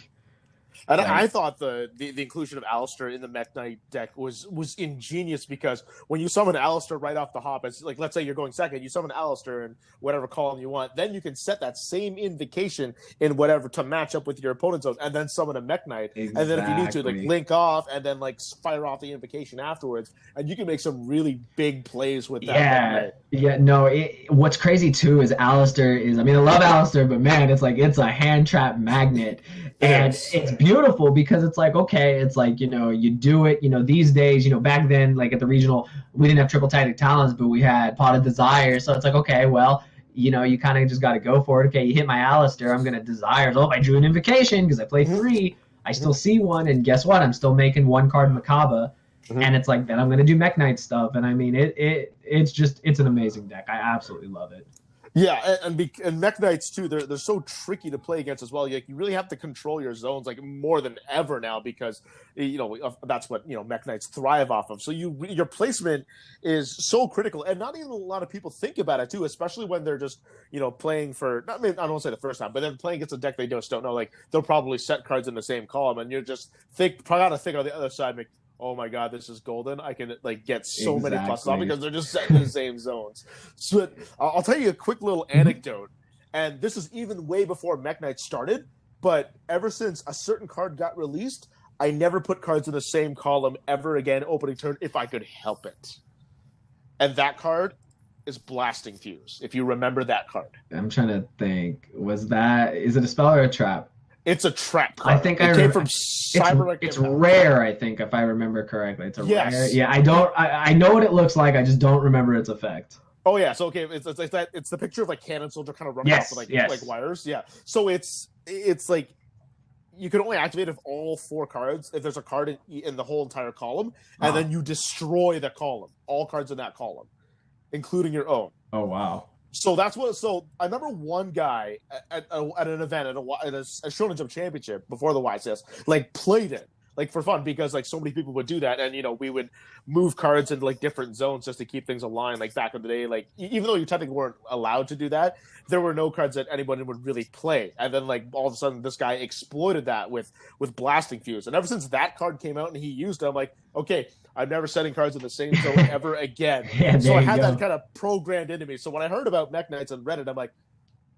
[SPEAKER 1] And right. I thought the inclusion of Aleister in the mekk-knight deck was ingenious because when you summon Aleister right off the hop, it's like, let's say you're going second, you summon Aleister in whatever column you want, then you can set that same invocation in whatever to match up with your opponent's zone, and then summon a mekk-knight. Exactly. And then if you need to, like link off and then like fire off the invocation afterwards, and you can make some really big plays with that.
[SPEAKER 2] Yeah, yeah. No, what's crazy too is Aleister is, I mean, I love Aleister, but man, it's like it's a hand trap magnet. And it's beautiful because it's like, okay, it's like, you know, you do it, you know, these days, you know, back then, like at the regional, we didn't have triple tactic talents, but we had Pot of Desire. So it's like, okay, well, you know, you kind of just got to go for it. Okay, you hit my Aleister, I'm going to Desire. Oh, I drew an invocation because I played 3. I still see one. And guess what? I'm still making 1 card macabre. And it's like, then I'm going to do mekk-knight stuff. And I mean, it's an amazing deck. I absolutely love it.
[SPEAKER 1] Yeah, and mekk-knights too, they're so tricky to play against as well. Like, you really have to control your zones like more than ever now because, you know, that's what, you know, mekk-knights thrive off of. So your placement is so critical, and not even a lot of people think about it too, especially when they're just, you know, playing for, I mean, I don't want to say the first time, but then playing against a deck they just don't know. Like, they'll probably set cards in the same column, and you're just try to think on the other side, like, oh my God, this is golden. I can like get so many pluses off because they're just set in the same zones. So I'll tell you a quick little anecdote. And this is even way before mekk-knight started. But ever since a certain card got released, I never put cards in the same column ever again opening turn if I could help it. And that card is Blasting Fuse, if you remember that card.
[SPEAKER 2] I'm trying to think. Is it a spell or a trap?
[SPEAKER 1] It's a trap card.
[SPEAKER 2] I think it came from Cyber. It's rare, I think, if I remember correctly. It's a rare. Yeah, I know what it looks like. I just don't remember its effect.
[SPEAKER 1] Oh yeah, so okay, it's the picture of like cannon soldier kind of running off of like wires. Yeah, so it's like you can only activate if all 4 cards, if there's a card in the whole entire column, and then you destroy the column, all cards in that column, including your own.
[SPEAKER 2] Oh wow.
[SPEAKER 1] So So I remember one guy at an event at a Shonen Jump Championship before the YCS, like played it like for fun because like so many people would do that, and you know we would move cards into like different zones just to keep things aligned. Like back in the day, like even though you technically weren't allowed to do that, there were no cards that anybody would really play. And then like all of a sudden, this guy exploited that with Blasting Fuse, and ever since that card came out and he used it, I'm like, okay, I'm never setting cards in the same zone ever again. So I had that kind of programmed into me. So when I heard about mekk-knights on Reddit, I'm like,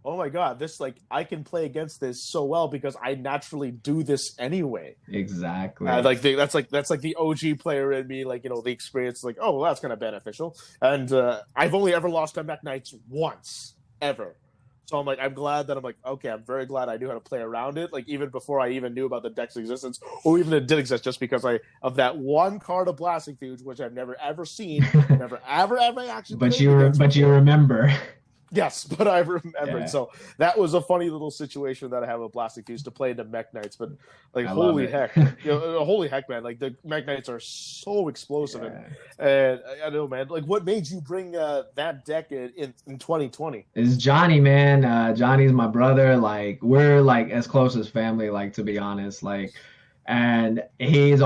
[SPEAKER 1] oh my God, this like I can play against this so well because I naturally do this anyway.
[SPEAKER 2] Exactly.
[SPEAKER 1] That's like the OG player in me, like, you know, the experience, like, oh, well, that's kind of beneficial. And I've only ever lost to mekk-knights once, ever. So I'm glad that okay, I'm very glad I knew how to play around it, like even before I even knew about the deck's existence, or even it did exist, just because of that one card of Blasting Fuse, which I've never ever seen, never ever actually.
[SPEAKER 2] But you remember.
[SPEAKER 1] Yes, but I remembered. Yeah. So that was a funny little situation that I have with Blasting Fuse to play into mekk-knights. But like, holy heck, holy heck, man! Like the mekk-knights are so explosive, and I know, man. Like, what made you bring that deck in 2020?
[SPEAKER 2] It's Johnny, man. Johnny's my brother. Like, we're like as close as family. Like, to be honest, like. And we've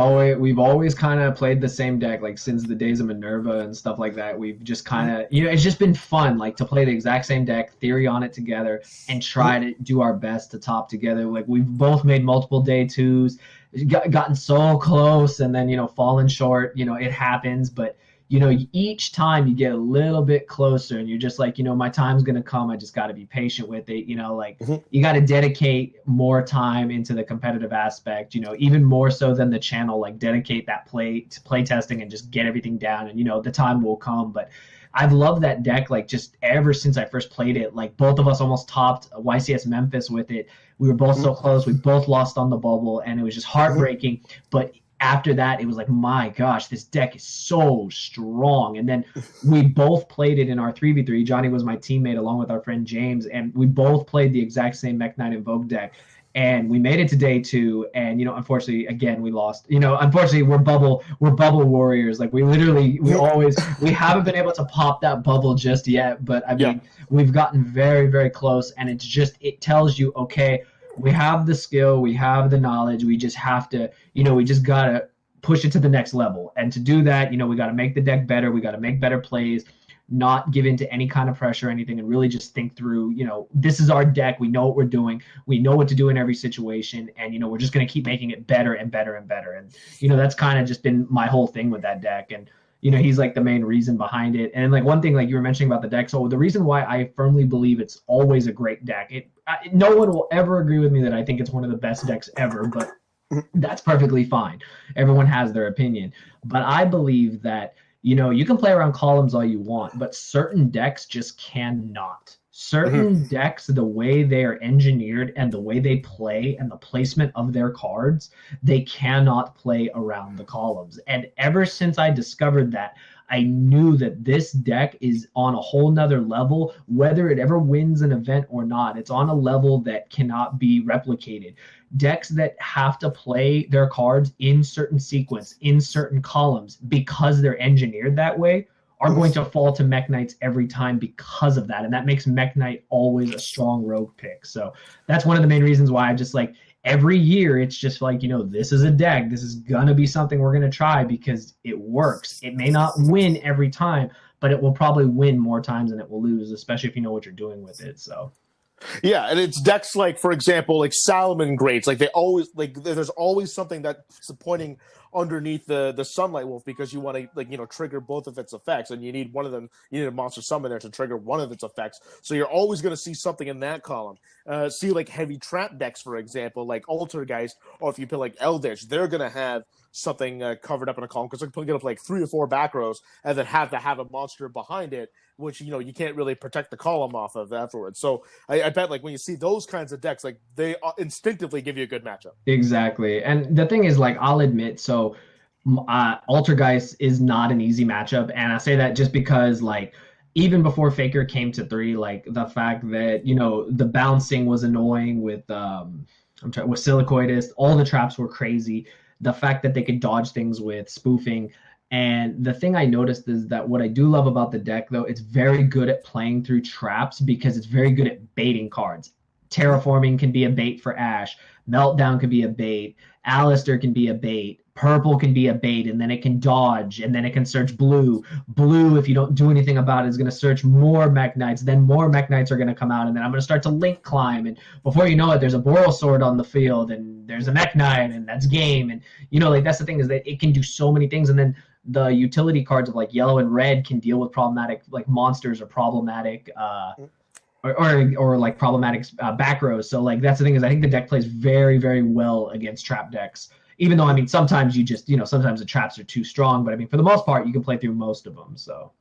[SPEAKER 2] always kind of played the same deck, like since the days of Minerva and stuff like that. We've just kind of, it's just been fun, like to play the exact same deck, theory on it together, and try to do our best to top together. Like we've both made multiple day twos, gotten so close, and then fallen short. It happens, but each time you get a little bit closer and you're just like, my time's going to come. I just got to be patient with it. You got to dedicate more time into the competitive aspect, even more so than the channel, like dedicate that play testing and just get everything down. And, the time will come. But I've loved that deck, like just ever since I first played it. Like both of us almost topped YCS Memphis with it. We were both so close. We both lost on the bubble, and it was just heartbreaking. But after that, it was like, my gosh, this deck is so strong. And then we both played it in our 3v3. Johnny was my teammate along with our friend James, and we both played the exact same mekk-knight Invoke deck. And we made it to day 2, and unfortunately, again, we lost. Unfortunately, we're bubble warriors. Like we haven't been able to pop that bubble just yet. But I mean, we've gotten very, very close, and it tells you, okay, we have the skill, we have the knowledge, we just have to, we just got to push it to the next level. And to do that, we got to make the deck better, we got to make better plays, not give into any kind of pressure or anything, and really just think through, this is our deck, we know what we're doing, we know what to do in every situation, and, we're just going to keep making it better and better and better. And, that's kind of just been my whole thing with that deck. And, he's like the main reason behind it. And like one thing, like you were mentioning about the deck, so the reason why I firmly believe it's always a great deck, no one will ever agree with me that I think it's one of the best decks ever, but that's perfectly fine. Everyone has their opinion. But I believe that, you can play around columns all you want, but certain decks just cannot. Certain decks, the way they are engineered and the way they play and the placement of their cards, they cannot play around the columns. And ever since I discovered that, I knew that this deck is on a whole nother level, whether it ever wins an event or not. It's on a level that cannot be replicated. Decks that have to play their cards in certain sequence, in certain columns, because they're engineered that way, are going to fall to mekk-knights every time because of that. And that makes mekk-knight always a strong rogue pick. So that's one of the main reasons why I just like every year it's just like, this is a deck. This is going to be something we're going to try because it works. It may not win every time, but it will probably win more times than it will lose, especially if you know what you're doing with it. So.
[SPEAKER 1] Yeah, and it's decks like, for example, like Salomon Grades. Like they always there's always something that's pointing underneath the Sunlight Wolf because you want to trigger both of its effects, and you need one of them. You need a monster summon there to trigger one of its effects. So you're always going to see something in that column. See like heavy trap decks, for example, like Altergeist, or if you play like Eldritch, they're going to have something covered up in a column because they're going to play like 3 or 4 back rows and then have to have a monster behind it, which you can't really protect the column off of afterwards. So I bet like when you see those kinds of decks, like they instinctively give you a good matchup.
[SPEAKER 2] Exactly. And the thing is, like, I'll admit, so Altergeist is not an easy matchup, and I say that just because like even before Faker came to 3, like the fact that the bouncing was annoying with with Silicoidist, all the traps were crazy. The fact that they could dodge things with spoofing. And the thing I noticed is that what I do love about the deck, though, it's very good at playing through traps because it's very good at baiting cards. Terraforming can be a bait for Ash. Meltdown can be a bait. Aleister can be a bait. Purple can be a bait, and then it can dodge, and then it can search blue. Blue, if you don't do anything about it, is going to search more mekk-knights. Then more mekk-knights are going to come out, and then I'm going to start to link climb. And before you know it, there's a Boral Sword on the field, and there's a mekk-knight, and that's game. And, like, that's the thing is that it can do so many things. And then the utility cards of, like, yellow and red can deal with problematic, like, monsters or problematic or like problematic back rows. So like that's the thing is I think the deck plays very, very well against trap decks. Even though I mean sometimes you just sometimes the traps are too strong, but I mean for the most part you can play through most of them. So.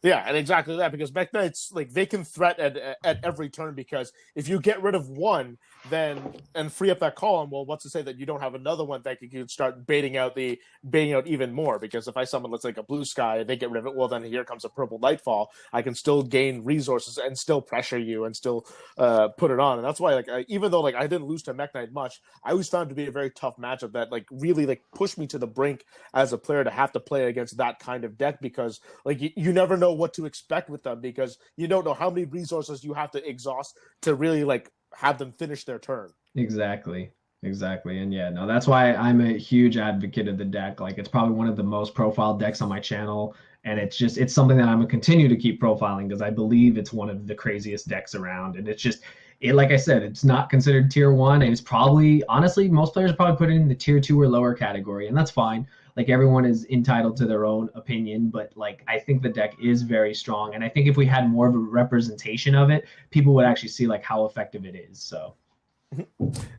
[SPEAKER 1] Yeah, and exactly that, because mekk-knights, like, they can threat at every turn, because if you get rid of one and free up that column, well, what's to say that you don't have another one that you can start baiting out even more? Because if I summon, let's say, like a blue sky, and they get rid of it, well, then here comes a purple nightfall. I can still gain resources and still pressure you and still put it on. And that's why, like, even though like I didn't lose to mekk-knight much, I always found it to be a very tough matchup that like really like pushed me to the brink as a player to have to play against that kind of deck, because like you never know what to expect with them, because you don't know how many resources you have to exhaust to really like have them finish their turn.
[SPEAKER 2] Exactly. Exactly. And yeah, no, that's why I'm a huge advocate of the deck. Like it's probably one of the most profiled decks on my channel. And it's something that I'm gonna continue to keep profiling because I believe it's one of the craziest decks around. And it's just it like I said, it's not considered tier one. And it's probably honestly, most players probably put it in the tier two or lower category, and that's fine. Like everyone is entitled to their own opinion, but like I think the deck is very strong. And I think if we had more of a representation of it, people would actually see like how effective it is. So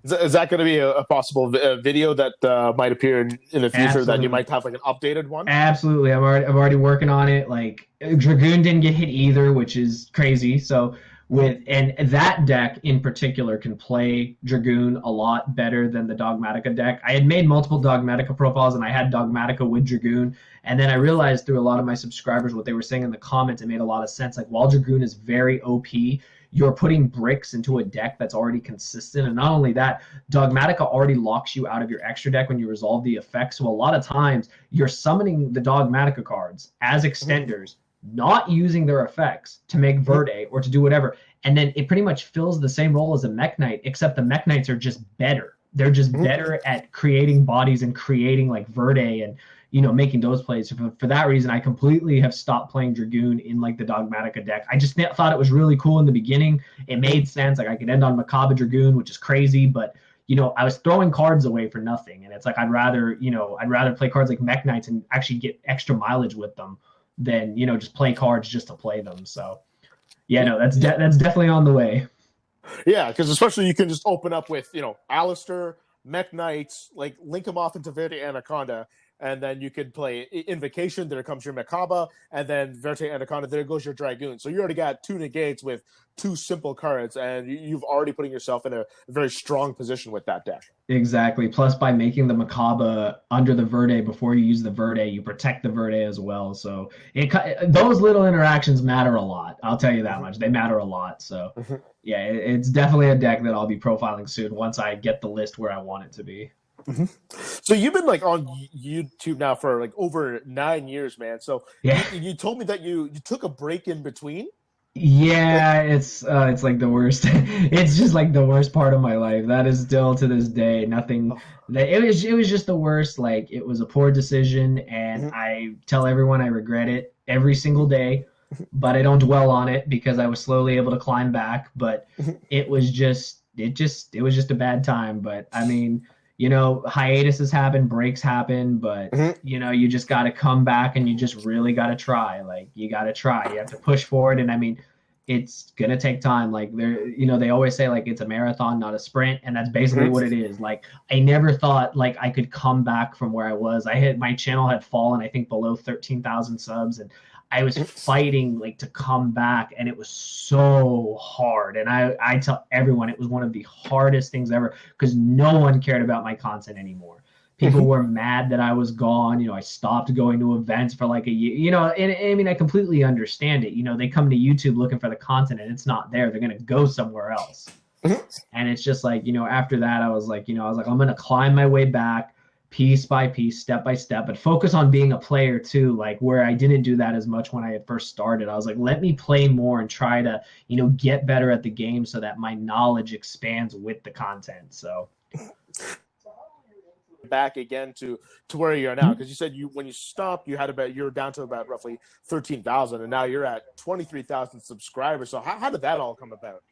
[SPEAKER 1] Is that going to be a possible video that might appear in the future? Absolutely. That you might have like an updated one?
[SPEAKER 2] Absolutely. I'm already working on it. Like Dragoon didn't get hit either, which is crazy. So and that deck in particular can play Dragoon a lot better than the Dogmatica deck. I had made multiple Dogmatica profiles and I had Dogmatica with Dragoon. And then I realized through a lot of my subscribers what they were saying in the comments, it made a lot of sense. Like while Dragoon is very OP, you're putting bricks into a deck that's already consistent. And not only that, Dogmatica already locks you out of your extra deck when you resolve the effect. So a lot of times you're summoning the Dogmatica cards as extenders, not using their effects to make Verde or to do whatever. And then it pretty much fills the same role as a mekk-knight, except the mekk-knights are just better. They're just better at creating bodies and creating like Verde and, you know, making those plays. For that reason, I completely have stopped playing Dragoon in like the Dogmatica deck. I just thought it was really cool in the beginning. It made sense. Like I could end on Macabre Dragoon, which is crazy, but you know, I was throwing cards away for nothing. And it's like I'd rather play cards like mekk-knights and actually get extra mileage with them than, you know, just play cards just to play them. So yeah, no, that's definitely on the way.
[SPEAKER 1] Yeah, because especially you can just open up with, you know, Aleister, mekk-knights, like link them off into Verde Anaconda, and then you could play Invocation, there comes your Macabre, and then Verde Anaconda, there goes your Dragoon. So you already got 2 negates with 2 simple cards, and you've already putting yourself in a very strong position with that deck.
[SPEAKER 2] Exactly. Plus, by making the Macabre under the Verde before you use the Verde, you protect the Verde as well. So those little interactions matter a lot. I'll tell you that much. They matter a lot. So yeah, it's definitely a deck that I'll be profiling soon once I get the list where I want it to be.
[SPEAKER 1] So you've been like on YouTube now for like over 9 years, man. So yeah, you told me that you took a break in between.
[SPEAKER 2] Yeah, it's like the worst. It's just like the worst part of my life. That is still to this day nothing. It was just the worst. Like it was a poor decision, and I tell everyone I regret it every single day. But I don't dwell on it because I was slowly able to climb back. But it was just a bad time. But I mean, you know, hiatuses happen, breaks happen, but you know, you just got to come back and you just really got to try. Like you got to try. You have to push forward, and I mean, it's gonna take time. Like you know, they always say like it's a marathon, not a sprint, and that's basically what it is. Like I never thought like I could come back from where I was. My channel had fallen, I think, below 13,000 subs, and I was fighting like to come back, and it was so hard. And I tell everyone it was one of the hardest things ever because no one cared about my content anymore. People were mad that I was gone. You know, I stopped going to events for like a year. You know, and I mean, I completely understand it. You know, they come to YouTube looking for the content and it's not there. They're gonna go somewhere else. And it's just like, you know, after that, I was like, I'm gonna climb my way back, piece by piece, step by step, but focus on being a player too, like where I didn't do that as much when I had first started. I was like, let me play more and try to, you know, get better at the game so that my knowledge expands with the content. So
[SPEAKER 1] back again to where you're now, because you said when you stopped you're down to about roughly 13,000 and now you're at 23,000 subscribers. So how did that all come about?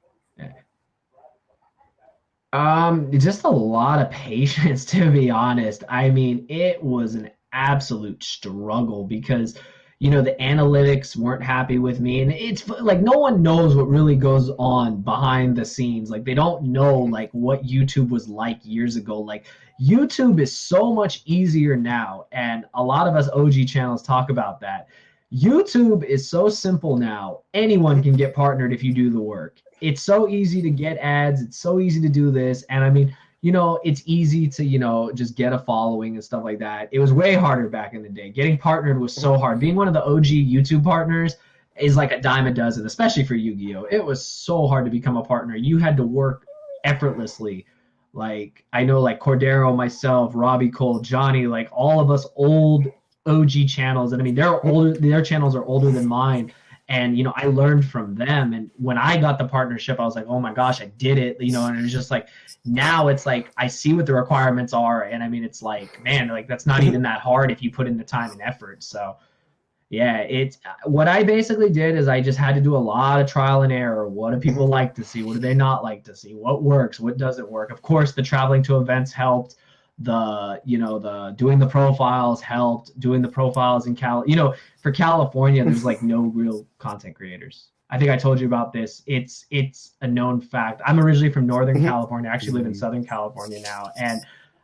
[SPEAKER 2] Just a lot of patience, to be honest. I mean, it was an absolute struggle because, you know, the analytics weren't happy with me, and it's like no one knows what really goes on behind the scenes. Like they don't know like what YouTube was like years ago. Like YouTube is so much easier now, and a lot of us OG channels talk about that. YouTube is so simple now. Anyone can get partnered if you do the work. It's so easy to get ads. It's so easy to do this. And I mean, you know, it's easy to, you know, just get a following and stuff like that. It was way harder back in the day. Getting partnered was so hard. Being one of the OG YouTube partners is like a dime a dozen, especially for Yu-Gi-Oh! It was so hard to become a partner. You had to work effortlessly. Like, I know like Cordero, myself, Robbie Cole, Johnny, like all of us old OG channels. And I mean, their channels are older than mine. And, I learned from them. And when I got the partnership, I was like, oh my gosh, I did it, and it was just like, now it's like, I see what the requirements are. And I mean, it's like, man, like that's not even that hard if you put in the time and effort. So yeah, it's what I basically did is I just had to do a lot of trial and error. What do people like to see? What do they not like to see? What works? What doesn't work? Of course, the traveling to events helped. The doing the profiles helped. Doing the profiles in for California, there's like no real content creators. I think I told you about this. It's a known fact. I'm originally from Northern California. I actually live in Southern California now, and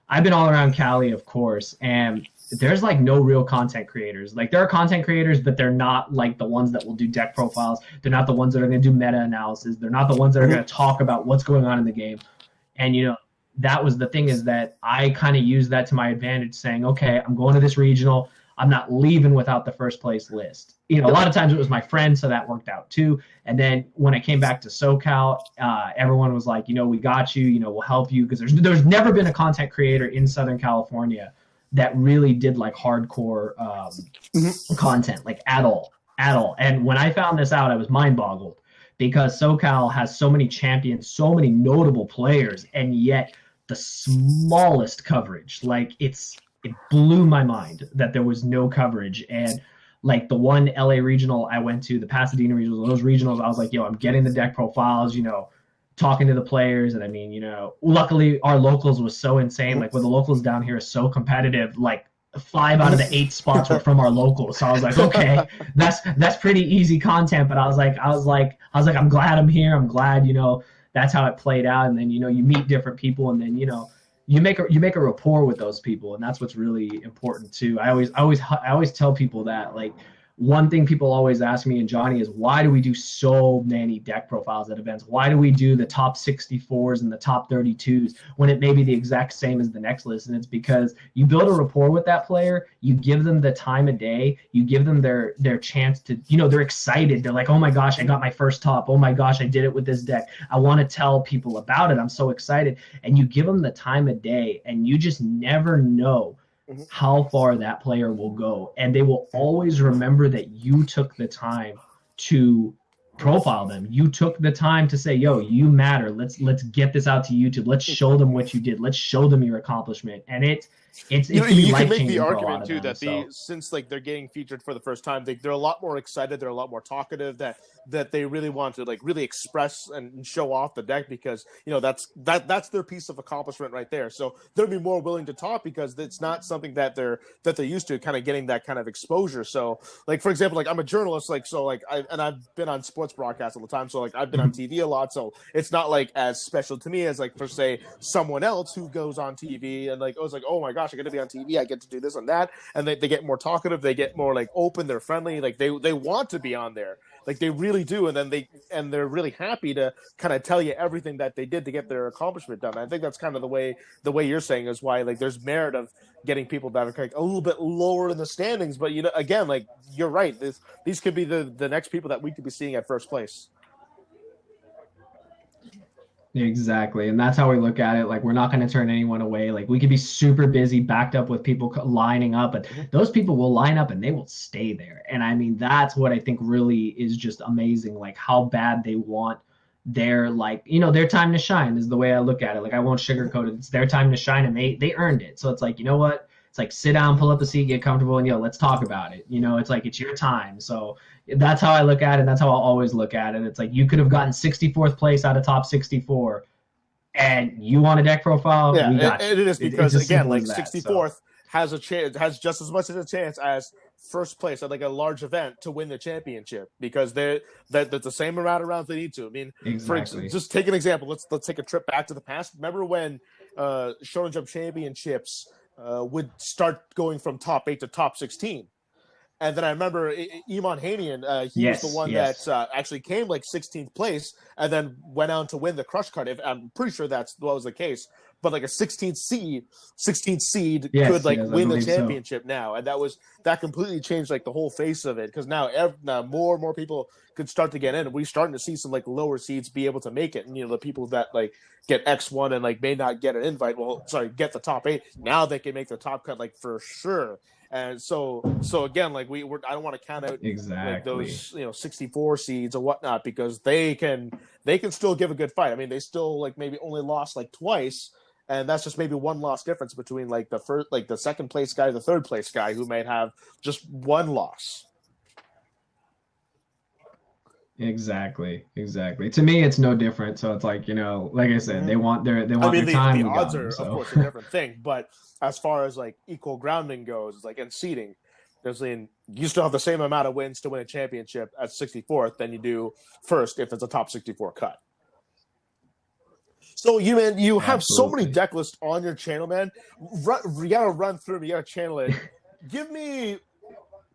[SPEAKER 2] I've been all around Cali, of course, and there's like no real content creators. Like there are content creators, but they're not like the ones that will do deck profiles. They're not the ones that are going to do meta analysis. They're not the ones that are going to talk about what's going on in the game. And that was the thing, is that I kind of used that to my advantage, saying, okay, I'm going to this regional. I'm not leaving without the first place list. A lot of times it was my friend, so that worked out too. And then when I came back to SoCal, everyone was like, we got you, we'll help you. Because there's never been a content creator in Southern California that really did like hardcore content, like at all. And when I found this out, I was mind boggled, because SoCal has so many champions, so many notable players, and yet the smallest coverage. Like it blew my mind that there was no coverage. And like the one LA regional I went to, the Pasadena regionals, those regionals, I was like, I'm getting the deck profiles, talking to the players. And I mean, luckily our locals was so insane. Like, the locals down here are so competitive, like 5 out of the 8 spots were from our locals. So I was like, okay, that's pretty easy content. But I was like, I'm glad I'm here. I'm glad, that's how it played out. And then, you meet different people, and then, you make a rapport with those people. And that's what's really important too. I always tell people that, like, one thing people always ask me and Johnny is, why do we do so many deck profiles at events? Why do we do the top 64s and the top 32s when it may be the exact same as the next list? And it's because you build a rapport with that player. You give them the time of day. You give them their chance to, they're excited. They're like, oh my gosh, I got my first top. Oh my gosh, I did it with this deck. I want to tell people about it. I'm so excited. And you give them the time of day, and you just never know how far that player will go. And they will always remember that you took the time to profile them. You took the time to say, you matter. Let's get this out to YouTube. Let's show them what you did. Let's show them your accomplishment. And it can make the argument too that
[SPEAKER 1] since like they're getting featured for the first time, they're a lot more excited. They're a lot more talkative. That they really want to like really express and show off the deck, because that's their piece of accomplishment right there. So they'll be more willing to talk, because it's not something that they're used to, kind of getting that kind of exposure. So like, for example, like I'm a journalist, like, so like I've been on sports broadcasts all the time, so like I've been on TV a lot, so it's not like as special to me as like, for say, someone else who goes on TV and like, I was like, oh my gosh, I get to be on TV, I get to do this and that, and they get more talkative, they get more like open, they're friendly, like they want to be on there, like they really do, and then they're really happy to kind of tell you everything that they did to get their accomplishment done. I think that's kind of the way you're saying is why like there's merit of getting people that are like a little bit lower in the standings, but again, like you're right, these could be the next people that we could be seeing at first place.
[SPEAKER 2] Exactly. And that's how we look at it. Like, we're not going to turn anyone away. Like, we could be super busy, backed up with people lining up, but those people will line up and they will stay there. And I mean, that's what I think really is just amazing. Like, how bad they want their, like, their time to shine is the way I look at it. Like, I won't sugarcoat it. It's their time to shine, and they earned it. So it's like, you know what? It's like, sit down, pull up a seat, get comfortable, and let's talk about it. It's like, it's your time. So that's how I look at it. That's how I'll always look at it. It's like, you could have gotten 64th place out of top 64, and you want a deck profile?
[SPEAKER 1] Yeah, we got it is, because again, like 64th has a chance, has just as much of a chance as first place at like a large event to win the championship, because that's the same amount of rounds they need to. I mean,
[SPEAKER 2] exactly.
[SPEAKER 1] Just take an example. Let's take a trip back to the past. Remember when Shonen Jump championships would start going from top 8 to top 16? And then I remember Iman Hanian, he was the one that actually came like 16th place and then went on to win the Crush card. I'm pretty sure that's what was the case. But like a 16th seed could like win the championship now. And that completely changed like the whole face of it, because now more and more people could start to get in. And we're starting to see some like lower seeds be able to make it. And the people that like get X1 and like may not get an invite, get the top 8. Now they can make the top cut like for sure. And so again, like I don't want to count out like those 64 seeds or whatnot, because they can still give a good fight. I mean, they still like maybe only lost like twice, and that's just maybe one loss difference between like the second place guy, the third place guy, who might have just one loss.
[SPEAKER 2] Exactly. To me, it's no different. So it's like, like I said, they want their time.
[SPEAKER 1] The odds are, of course, a different thing. But as far as like equal grounding goes, it's like in seeding, you still have the same amount of wins to win a championship at 64th than you do first if it's a top 64 cut. So you have so many deck lists on your channel, man. You gotta run through them. You gotta channel it.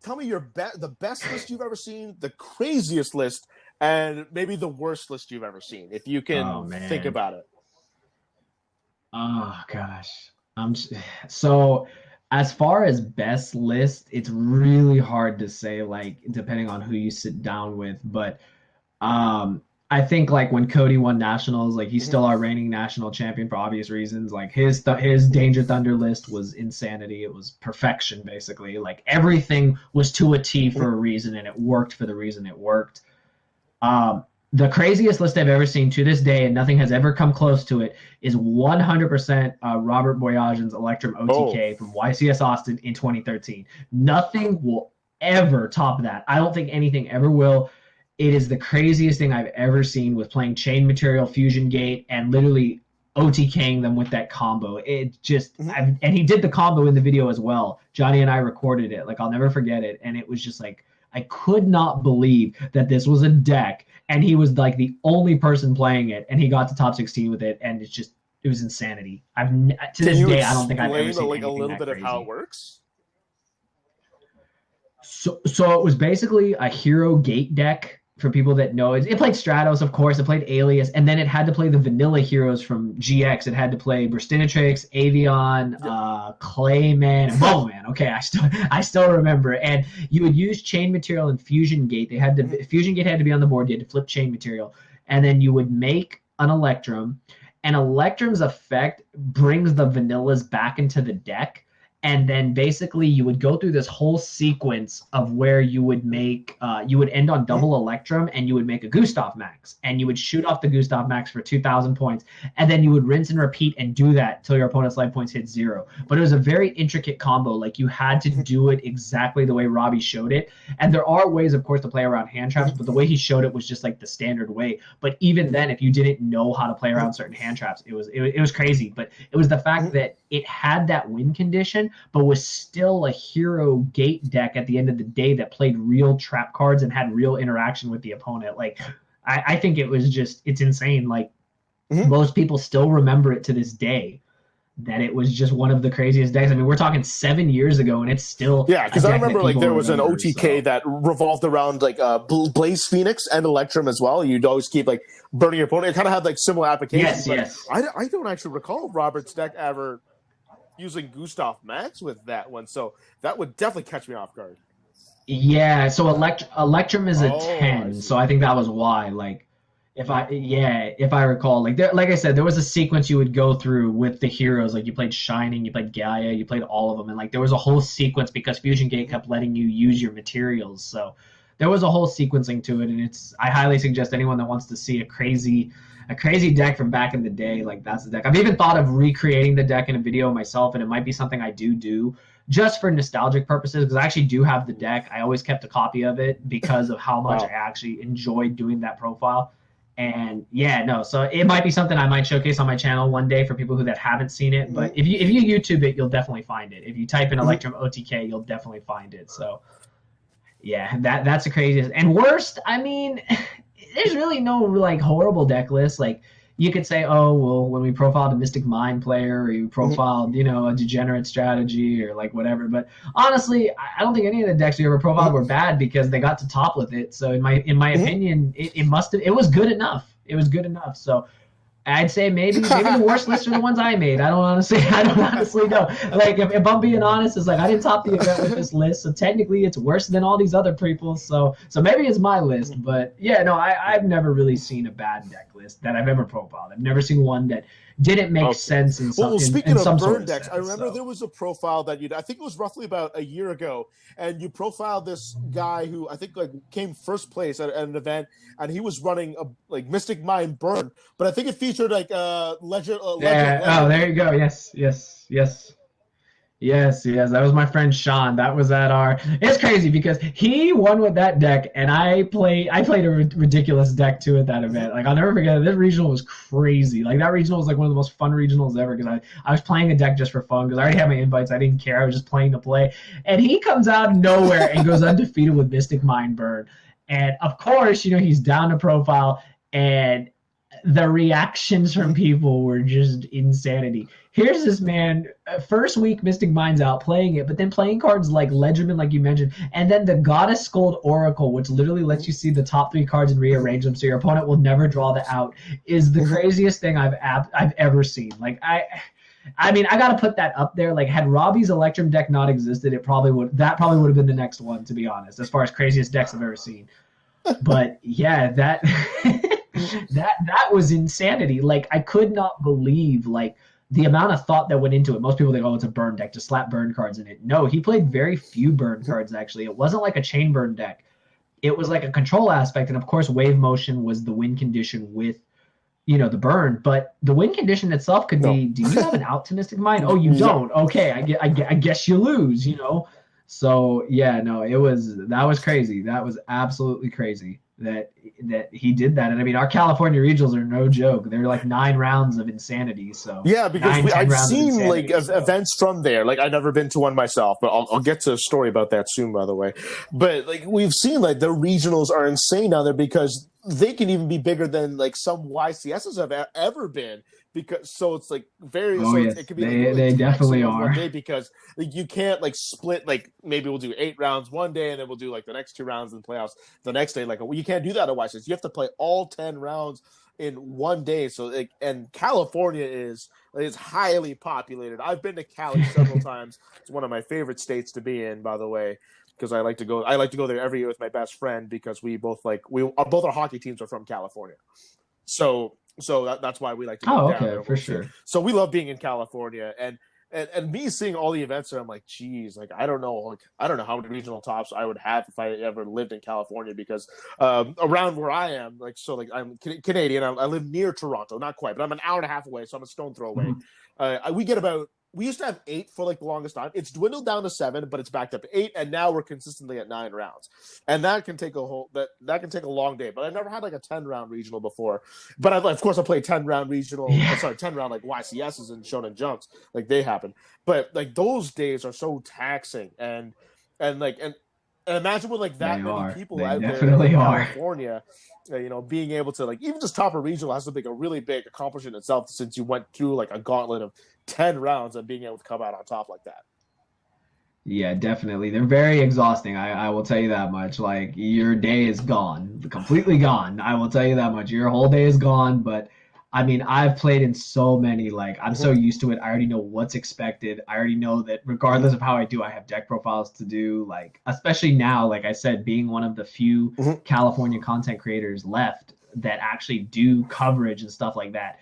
[SPEAKER 1] Tell me the best list you've ever seen, the craziest list, and maybe the worst list you've ever seen, if you can think about it.
[SPEAKER 2] Oh gosh, so as far as best list, it's really hard to say, like depending on who you sit down with. But I think like when Cody won nationals, like he's still our reigning national champion for obvious reasons. Like his Danger Thunder list was insanity. It was perfection, basically. Like everything was to a T for a reason, and it worked for the reason it worked. The craziest list I've ever seen to this day, and nothing has ever come close to it, is 100% Robert Boyagin's Electrum OTK from YCS Austin in 2013. Nothing will ever top that. I don't think anything ever will. It is the craziest thing I've ever seen, with playing Chain Material, Fusion Gate, and literally OTKing them with that combo. It just, and he did the combo in the video as well. Johnny and I recorded it. Like, I'll never forget it. And it was just like, I could not believe that this was a deck, and he was like the only person playing it, and he got to top 16 with it, and it was insanity. To this day, I don't think I've ever seen anything a little bit crazy.
[SPEAKER 1] Of how it works?
[SPEAKER 2] So it was basically a hero gate deck. For people that know, it played Stratos, of course. It played Alias, and then it had to play the vanilla heroes from GX. It had to play Burstinatrix, Avion, Clayman, and Bowman. Okay, I still remember. And you would use Chain Material and Fusion Gate. Fusion Gate had to be on the board. You had to flip Chain Material, and then you would make an Electrum. And Electrum's effect brings the vanillas back into the deck. And then basically you would go through this whole sequence of where you would make, you would end on double Electrum, and you would make a Gustav Max, and you would shoot off the Gustav Max for 2,000 points. And then you would rinse and repeat and do that until your opponent's life points hit 0. But it was a very intricate combo. Like, you had to do it exactly the way Robbie showed it. And there are ways, of course, to play around hand traps, but the way he showed it was just like the standard way. But even then, if you didn't know how to play around certain hand traps, it was crazy. But it was the fact that it had that win condition, but was still a hero gate deck at the end of the day that played real trap cards and had real interaction with the opponent. Like, I think it's insane. Like, most people still remember it to this day, that it was just one of the craziest decks. I mean, we're talking 7 years ago, and it's still
[SPEAKER 1] because I remember like there was an OTK that revolved around like Blaze Phoenix and Electrum as well. You'd always keep like burning your opponent. It kind of had like similar applications.
[SPEAKER 2] Yes.
[SPEAKER 1] I don't actually recall Robert's deck ever using Gustav Max with that one, so that would definitely catch me off guard.
[SPEAKER 2] Yeah, so Electrum is a 10, so I think that was why. Like, if I recall, like I said, there was a sequence you would go through with the heroes. Like, you played Shining, you played Gaia, you played all of them, and like there was a whole sequence because Fusion Gate kept letting you use your materials. So there was a whole sequencing to it, and I highly suggest anyone that wants to see a crazy deck from back in the day, like, that's the deck. I've even thought of recreating the deck in a video myself, and it might be something I do just for nostalgic purposes, because I actually do have the deck. I always kept a copy of it because of how much I actually enjoyed doing that profile. And so it might be something I might showcase on my channel one day for people that haven't seen it. But if you YouTube it, you'll definitely find it. If you type in Electrum OTK, you'll definitely find it. So yeah, that's the craziest. And worst, I mean, there's really no like horrible deck list. Like, you could say, oh, well, when we profiled a Mystic Mind player, or you profiled, a Degenerate Strategy, or like whatever. But honestly, I don't think any of the decks we ever profiled were bad because they got to top with it. So in my opinion, it was good enough. It was good enough. So I'd say maybe the worst lists are the ones I made. I don't honestly know. Like, if I'm being honest, it's like I didn't top the event with this list, so technically it's worse than all these other people. So maybe it's my list, but I've never really seen a bad deck list that I've ever profiled. I've never seen one that didn't make sense in some
[SPEAKER 1] speaking
[SPEAKER 2] in
[SPEAKER 1] of
[SPEAKER 2] some
[SPEAKER 1] burn
[SPEAKER 2] sort of
[SPEAKER 1] decks,
[SPEAKER 2] sense,
[SPEAKER 1] I remember there was a profile that I think it was roughly about a year ago, and you profiled this guy who I think like came first place at an event, and he was running a like Mystic Mind burn, but I think it featured like legend.
[SPEAKER 2] Yeah. Oh, there you go. Yes. Yes. Yes. Yes, yes, that was my friend Sean. That was at our. It's crazy because he won with that deck, and I played a ridiculous deck too at that event. Like I'll never forget it. This regional was crazy. Like that regional was like one of the most fun regionals ever because I was playing a deck just for fun because I already had my invites. I didn't care. I was just playing to play, and he comes out of nowhere and goes undefeated with Mystic Mind Burn, and of course he's down to profile and the reactions from people were just insanity. Here's this man, first week Mystic Mind's out playing it, but then playing cards like Legiman, like you mentioned, and then the Goddess Scold Oracle, which literally lets you see the top 3 cards and rearrange them so your opponent will never draw the out, is the craziest thing I've ever seen. Like I mean, I gotta put that up there. Like, had Robbie's Electrum deck not existed, that probably would have been the next one, to be honest, as far as craziest decks I've ever seen. But yeah, that that was insanity. Like, I could not believe like the amount of thought that went into it. Most people think, oh, it's a burn deck, just slap burn cards in it. No, he played very few burn cards actually. It wasn't like a chain burn deck. It was like a control aspect, and of course, wave motion was the win condition with the burn. But the win condition itself could be: do you have an optimistic mind? Oh, you don't. Okay, I guess you lose. So yeah, no, that was crazy. That was absolutely crazy that he did that. And I mean, our California regionals are no joke. They're like 9 rounds of insanity. So
[SPEAKER 1] yeah, because I've seen like events from there. Like I've never been to one myself, but I'll get to a story about that soon, by the way. But like we've seen like the regionals are insane down there because they can even be bigger than like some YCSs have ever been. Because so it's like very
[SPEAKER 2] yes.
[SPEAKER 1] It could be
[SPEAKER 2] they definitely are
[SPEAKER 1] one day because like you can't like split like maybe we'll do 8 rounds one day and then we'll do like the next 2 rounds in the playoffs the next day. Like you can't do that at YCS. You have to play all 10 rounds in one day. So like, and California is highly populated. I've been to Cali several times. It's one of my favorite states to be in, by the way, because I like to go there every year with my best friend because both our hockey teams are from California. So that's why we like to go down there.
[SPEAKER 2] For sure.
[SPEAKER 1] So we love being in California, and me seeing all the events there, I'm like, geez, like I don't know how many regional tops I would have if I ever lived in California because around where I am, like I'm Canadian. I live near Toronto, not quite, but I'm an hour and a half away, so I'm a stone throw away. We used to have 8 for like the longest time. It's dwindled down to 7, but it's backed up to 8, and now we're consistently at 9 rounds. And that can take that can take a long day. But I've never had like a 10-round regional before. But of course I played 10-round regional. 10-round like YCSs and Shonen Jumps, like they happen. But like those days are so taxing, and imagine with like that many people out there in California. Being able to like even just top a regional has to be a really big accomplishment itself since you went through like a gauntlet of 10 rounds and being able to come out on top like that.
[SPEAKER 2] Yeah, definitely. They're very exhausting. I will tell you that much. Like your day is gone, completely gone. I will tell you that much. Your whole day is gone. But I mean, I've played in so many, like I'm so used to it. I already know what's expected. I already know that regardless of how I do, I have deck profiles to do, like, especially now, like I said, being one of the few California content creators left that actually do coverage and stuff like that.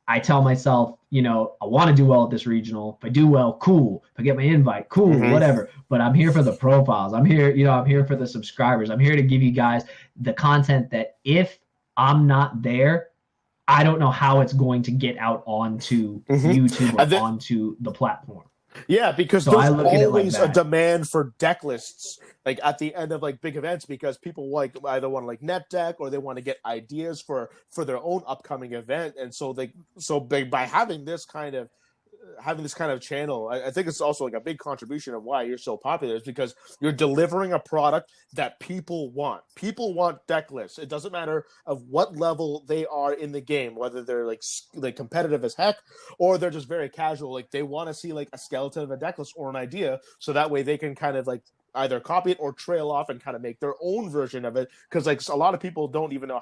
[SPEAKER 2] I tell myself, I want to do well at this regional. If I do well, cool. If I get my invite, cool, whatever. But I'm here for the profiles. I'm here, I'm here for the subscribers. I'm here to give you guys the content that if I'm not there, I don't know how it's going to get out onto YouTube or onto the platform.
[SPEAKER 1] Yeah, because there's always a demand for deck lists, like at the end of like big events, because people like either want to like net deck or they want to get ideas for their own upcoming event, and so by having this kind of channel, I think it's also like a big contribution of why you're so popular is because you're delivering a product that people want. People want deck lists. It doesn't matter of what level they are in the game, whether they're like competitive as heck or they're just very casual. Like they want to see like a skeleton of a deck list or an idea, so that way they can kind of like either copy it or trail off and kind of make their own version of it. Because like a lot of people don't even know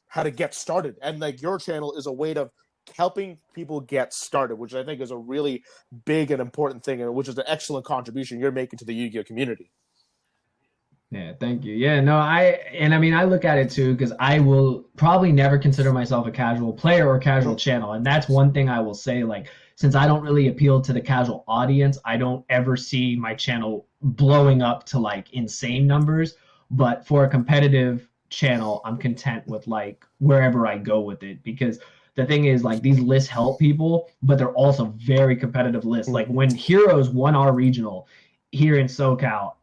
[SPEAKER 1] how to get started, and like your channel is a way to helping people get started, which I think is a really big and important thing, and which is an excellent contribution you're making to the Yu-Gi-Oh community.
[SPEAKER 2] Yeah, thank you. Yeah, no, I mean, I look at it too, because I will probably never consider myself a casual player or casual channel. And that's one thing I will say, like, since I don't really appeal to the casual audience, I don't ever see my channel blowing up to like insane numbers. But for a competitive channel, I'm content with like wherever I go with it, because the thing is, like, these lists help people, but they're also very competitive lists. Like when Heroes won our regional here in SoCal,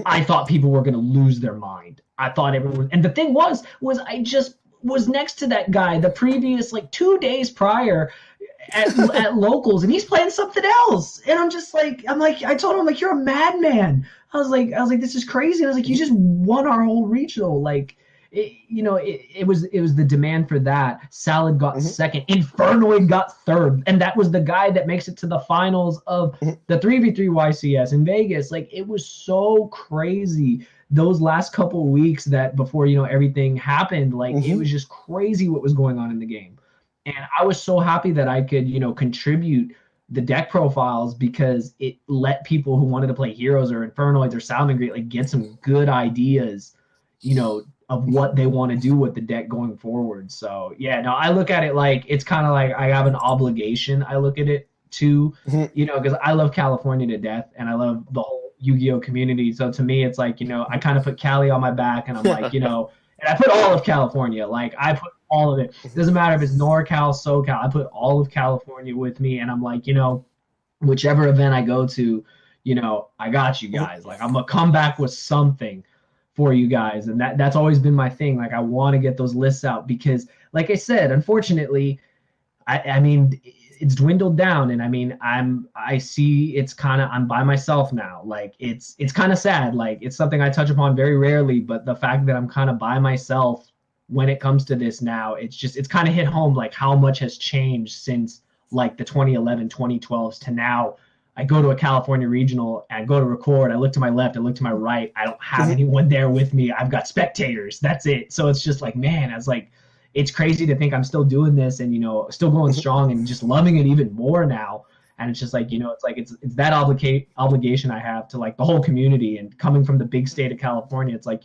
[SPEAKER 2] I thought people were going to lose their mind. I thought everyone was, and the thing was I just was next to that guy the previous like 2 days prior at locals, and he's playing something else. And I told him, like, you're a madman. I was like, this is crazy. And I was like, you just won our whole regional. Like, it was the demand for that. Salad got second. Infernoid got third, and that was the guy that makes it to the finals of the 3v3 YCS in Vegas. Like, it was so crazy those last couple weeks that before everything happened. Like, it was just crazy what was going on in the game, and I was so happy that I could contribute the deck profiles, because it let people who wanted to play Heroes or Infernoids or Salamangreat like get some good ideas, of what they want to do with the deck going forward. So yeah, no, I look at it like it's kind of like I have an obligation. I look at it too, because I love California to death, and I love the whole Yu-Gi-Oh community. So to me, it's like, I kind of put Cali on my back, and I'm like, and I put all of California. Like, I put all of it. It doesn't matter if it's NorCal, SoCal. I put all of California with me, and I'm like, whichever event I go to, I got you guys. Like, I'm gonna come back with something for you guys, and that's always been my thing. Like, I want to get those lists out, because like I said, unfortunately, I mean, it's dwindled down, and I mean, I see it's kind of, I'm by myself now. Like, it's kind of sad. Like, it's something I touch upon very rarely, but the fact that I'm kind of by myself when it comes to this now, it's kind of hit home, like, how much has changed since like the 2011 2012s to now. I go to a California regional, and I go to record. I look to my left, I look to my right. I don't have anyone there with me. I've got spectators. That's it. So it's just like, man, I was like, it's crazy to think I'm still doing this and, still going strong and just loving it even more now. And it's just like, it's that obligation I have to like the whole community, and coming from the big state of California, it's like,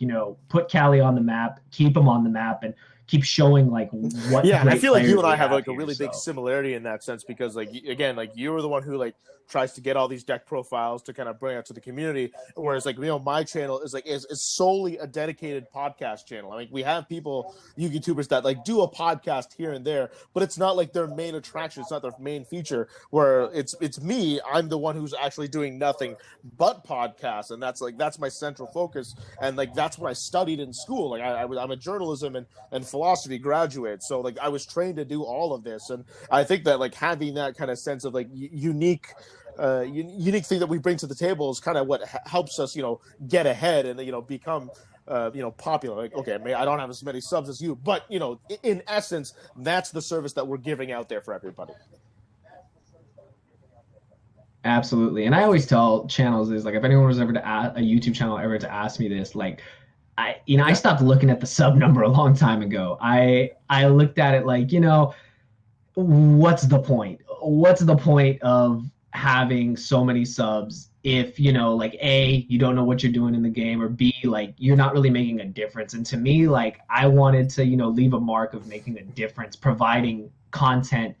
[SPEAKER 2] put Cali on the map, keep them on the map, and keep showing like what.
[SPEAKER 1] Yeah, and I feel like you and I have like a really big similarity in that sense, because like, again, like, you were the one who like tries to get all these deck profiles to kind of bring out to the community, whereas like, my channel is like is solely a dedicated podcast channel. I mean, we have people, YouTubers, that like do a podcast here and there, but it's not like their main attraction. It's not their main feature. Where it's me, I'm the one who's actually doing nothing but podcasts, and that's my central focus, and like that's what I studied in school. Like, I'm a journalism and philosophy graduate, so like I was trained to do all of this, and I think that like having that kind of sense of like unique thing that we bring to the table is kind of what helps us get ahead and become popular. Like, okay, I don't have as many subs as you, but in essence, that's the service that we're giving out there for everybody.
[SPEAKER 2] Absolutely. And I always tell channels is like, if anyone was ever to ask a YouTube channel ever to ask me this, like, I stopped looking at the sub number a long time ago. I looked at it like, what's the point? What's the point of having so many subs if, like, A, you don't know what you're doing in the game, or B, like, you're not really making a difference. And to me, like, I wanted to, leave a mark of making a difference, providing content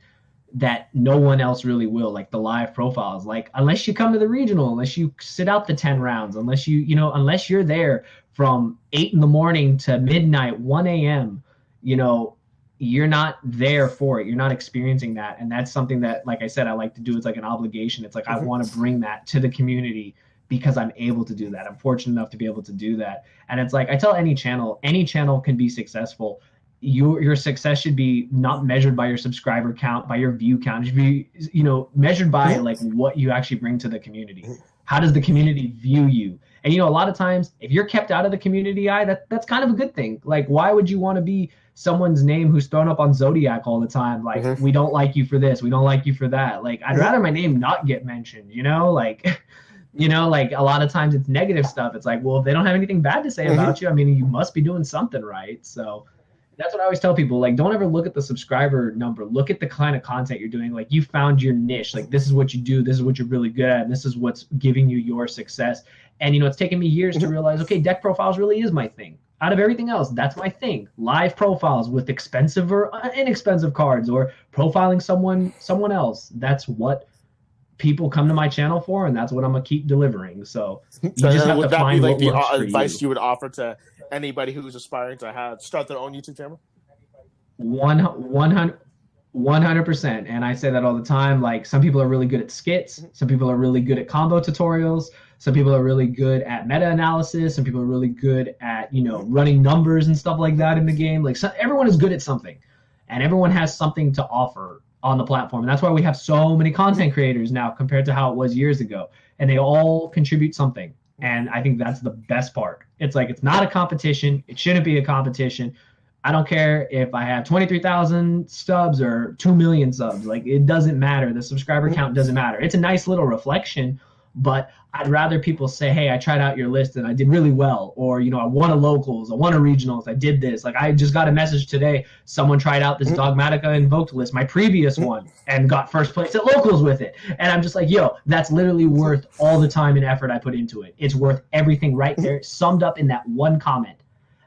[SPEAKER 2] that no one else really will, like the live profiles. Like, unless you come to the regional, unless you sit out the 10 rounds, unless unless you're there from 8 a.m. to midnight, 1 a.m., you're not there for it. You're not experiencing that. And that's something that, like I said, I like to do. It's like an obligation. It's like, I want to bring that to the community because I'm able to do that. I'm fortunate enough to be able to do that. And it's like, I tell any channel can be successful. Your success should be not measured by your subscriber count, by your view count. It should be, measured by like what you actually bring to the community. How does the community view you? And, a lot of times if you're kept out of the community eye, that's kind of a good thing. Like, why would you want to be someone's name who's thrown up on Zodiac all the time? Like, we don't like you for this. We don't like you for that. Like, I'd rather my name not get mentioned, like, like a lot of times it's negative stuff. It's like, well, if they don't have anything bad to say about you, I mean, you must be doing something right. So That's what I always tell people. Like, don't ever look at the subscriber number. Look at the kind of content you're doing. Like, you found your niche. Like, this is what you do. This is what you're really good at. And this is what's giving you your success. And, it's taken me years to realize, okay, deck profiles really is my thing. Out of everything else, that's my thing. Live profiles with expensive or inexpensive cards, or profiling someone else. That's what people come to my channel for, and that's what I'm going to keep delivering. So you just have to find what works for you.
[SPEAKER 1] Advice you would offer to anybody who's aspiring to start their own YouTube channel?
[SPEAKER 2] 100%. And I say that all the time. Like, some people are really good at skits. Some people are really good at combo tutorials. Some people are really good at meta analysis. Some people are really good at, running numbers and stuff like that in the game. Like, everyone is good at something, and everyone has something to offer on the platform. And that's why we have so many content creators now compared to how it was years ago. And they all contribute something. And I think that's the best part. It's like, it's not a competition. It shouldn't be a competition. I don't care if I have 23,000 subs or 2 million subs. Like, it doesn't matter. The subscriber count doesn't matter. It's a nice little reflection, but I'd rather people say, hey, I tried out your list and I did really well. Or, I won a locals, I won a regionals, I did this. Like, I just got a message today. Someone tried out this Dogmatica Invoked list, my previous one, and got first place at locals with it. And I'm just like, yo, that's literally worth all the time and effort I put into it. It's worth everything right there, summed up in that one comment.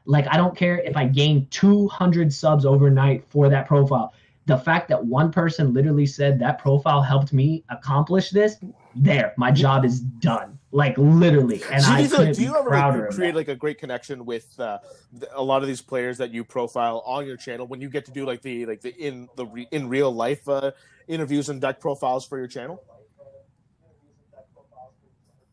[SPEAKER 2] Like, I don't care if I gain 200 subs overnight for that profile. The fact that one person literally said that profile helped me accomplish this, my job is done. Like, literally. And
[SPEAKER 1] do you ever create like a great connection with a lot of these players that you profile on your channel when you get to do like the in real life interviews and deck profiles for your channel?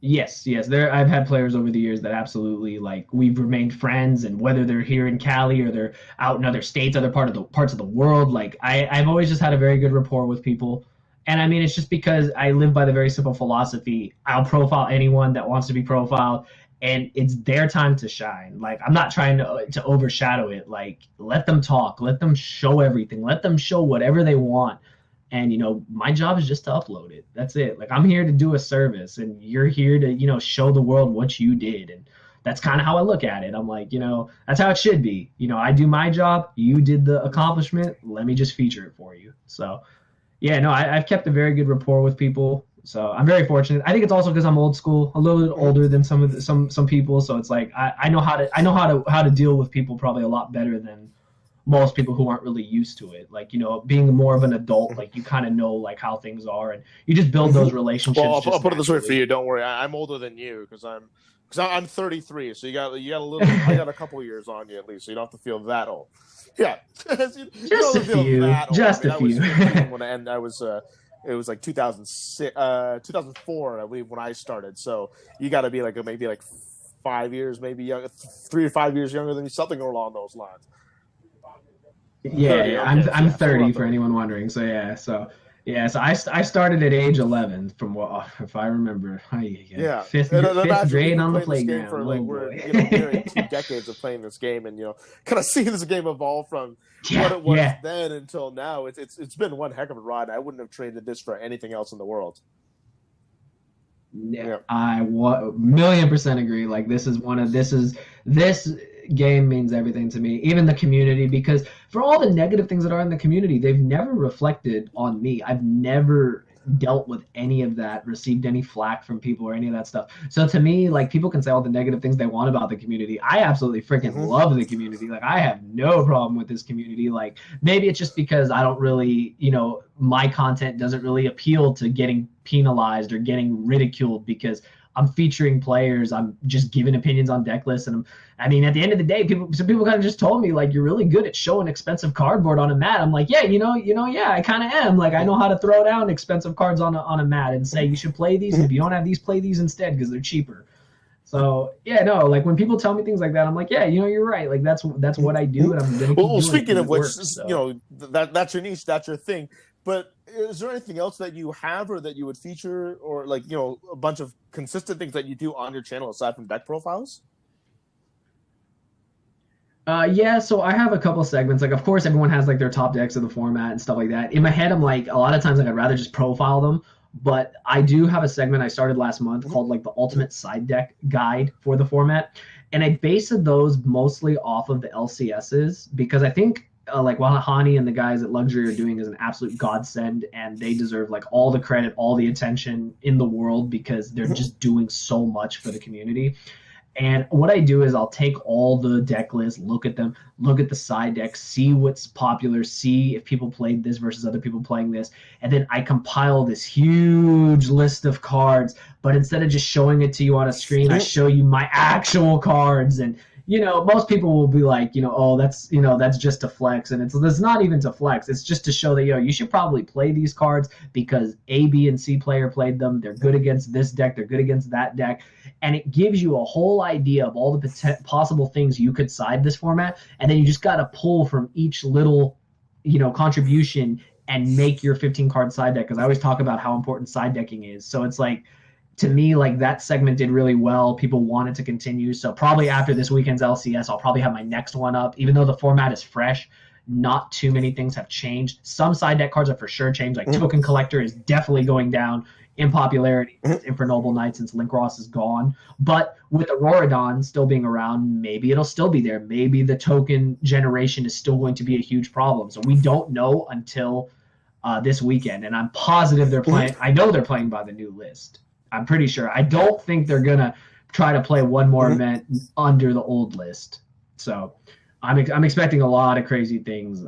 [SPEAKER 2] Yes. I've had players over the years that absolutely, like, we've remained friends, and whether they're here in Cali or they're out in other states, other parts of the world, like, I've always just had a very good rapport with people. And I mean, it's just because I live by the very simple philosophy. I'll profile anyone that wants to be profiled, and it's their time to shine. Like, I'm not trying to overshadow it. Like, let them talk, let them show everything, let them show whatever they want. And, my job is just to upload it. That's it. Like, I'm here to do a service, and you're here to, show the world what you did. And that's kind of how I look at it. I'm like, that's how it should be. I do my job. You did the accomplishment. Let me just feature it for you. So, yeah, no, I've kept a very good rapport with people. So I'm very fortunate. I think it's also because I'm old school, a little bit older than some people. So it's like, I know how to deal with people probably a lot better than most people who aren't really used to it. Like, being more of an adult, like, you kind of know, like, how things are, and you just build those relationships.
[SPEAKER 1] Well, I'll put it this way for you. Don't worry. I'm older than you because I'm 33. So you got a little, I got a couple of years on you at least. So you don't have to feel that old. Yeah.
[SPEAKER 2] Just a few.
[SPEAKER 1] It was like 2004, I believe, when I started. So you got to be like maybe like 5 years, maybe 3 or 5 years younger than me, something along those lines.
[SPEAKER 2] Yeah, I'm 30 for anyone wondering. So so I started at age 11 from what, if I remember. Fifth grade on the playground.
[SPEAKER 1] For, like, we're nearing 2 decades of playing this game, and kind of seeing this game evolve from what it was then until now. It's been one heck of a ride. I wouldn't have traded this for anything else in the world.
[SPEAKER 2] Yeah, I 1,000,000% agree. Like, this game means everything to me, even the community, because for all the negative things that are in the community, they've never reflected on me. I've never dealt with any of that, received any flack from people or any of that stuff. So to me, like, people can say all the negative things they want about the community. I absolutely freaking love the community. Like, I have no problem with this community. Like, maybe it's just because I don't really, my content doesn't really appeal to getting penalized or getting ridiculed, because I'm featuring players. I'm just giving opinions on deck lists. And at the end of the day, some people kind of just told me, like, you're really good at showing expensive cardboard on a mat. I'm like, yeah, yeah, I kind of am. Like, I know how to throw down expensive cards on a mat and say, you should play these. And if you don't have these, play these instead because they're cheaper. So, yeah, no, like, when people tell me things like that, I'm like, yeah, you're right. Like, that's what I do. And I'm going to keep doing
[SPEAKER 1] speaking of which,
[SPEAKER 2] works, so.
[SPEAKER 1] That's your niche, that's your thing. But is there anything else that you have or that you would feature, or, like, a bunch of consistent things that you do on your channel aside from deck profiles?
[SPEAKER 2] Yeah, so I have a couple segments. Like, of course, everyone has, like, their top decks of the format and stuff like that. In my head, I'm like, a lot of times, like, I'd rather just profile them. But I do have a segment I started last month called like the Ultimate Side Deck Guide for the format. And I based those mostly off of the LCSs because I think like what Hani and the guys at Luxury are doing is an absolute godsend, and they deserve like all the credit, all the attention in the world because they're just doing so much for the community. And what I do is I'll take all the deck lists, look at them, look at the side decks, see what's popular, see if people played this versus other people playing this. And then I compile this huge list of cards. But instead of just showing it to you on a screen, I show you my actual cards. And, you know, most people will be like, you know, oh, that's just to flex. And it's not even to flex. It's just to show that, you know, you should probably play these cards because A, B, and C player played them. They're good against this deck. They're good against that deck. And it gives you a whole idea of all the possible things you could side this format. And then you just got to pull from each little, you know, contribution and make your 15-card side deck. Because I always talk about how important side decking is. So it's like, to me, like that segment did really well. People wanted to continue. So probably after this weekend's LCS, I'll probably have my next one up. Even though the format is fresh, not too many things have changed. Some side deck cards have for sure changed. Like Token Collector is definitely going down in popularity since Infernoble Knight, since Link Ross is gone. But with Auroradon still being around, maybe it'll still be there. Maybe the token generation is still going to be a huge problem. So we don't know until this weekend. And I'm positive they're playing. I know they're playing by the new list. I'm pretty sure. I don't think they're going to try to play one more event under the old list. So I'm expecting a lot of crazy things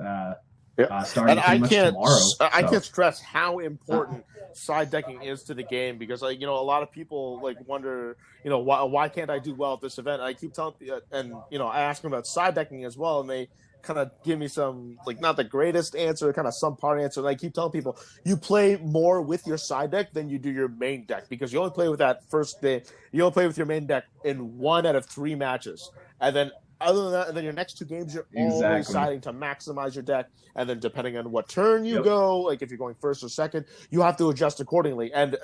[SPEAKER 2] starting pretty much tomorrow.
[SPEAKER 1] I can't stress how important side decking is to the game because, like, you know, a lot of people like wonder, you know, why can't I do well at this event? And I keep telling, and you know, I ask them about side decking as well, and they kind of give me some, like, not the greatest answer, kind of some part answer. And I keep telling people, you play more with your side deck than you do your main deck because you only play with that first day. You only play with your main deck in 1 out of 3 matches, and then. Other than that, and then your next 2 games, you're always siding to maximize your deck. And then depending on what turn you go, like if you're going first or second, you have to adjust accordingly. And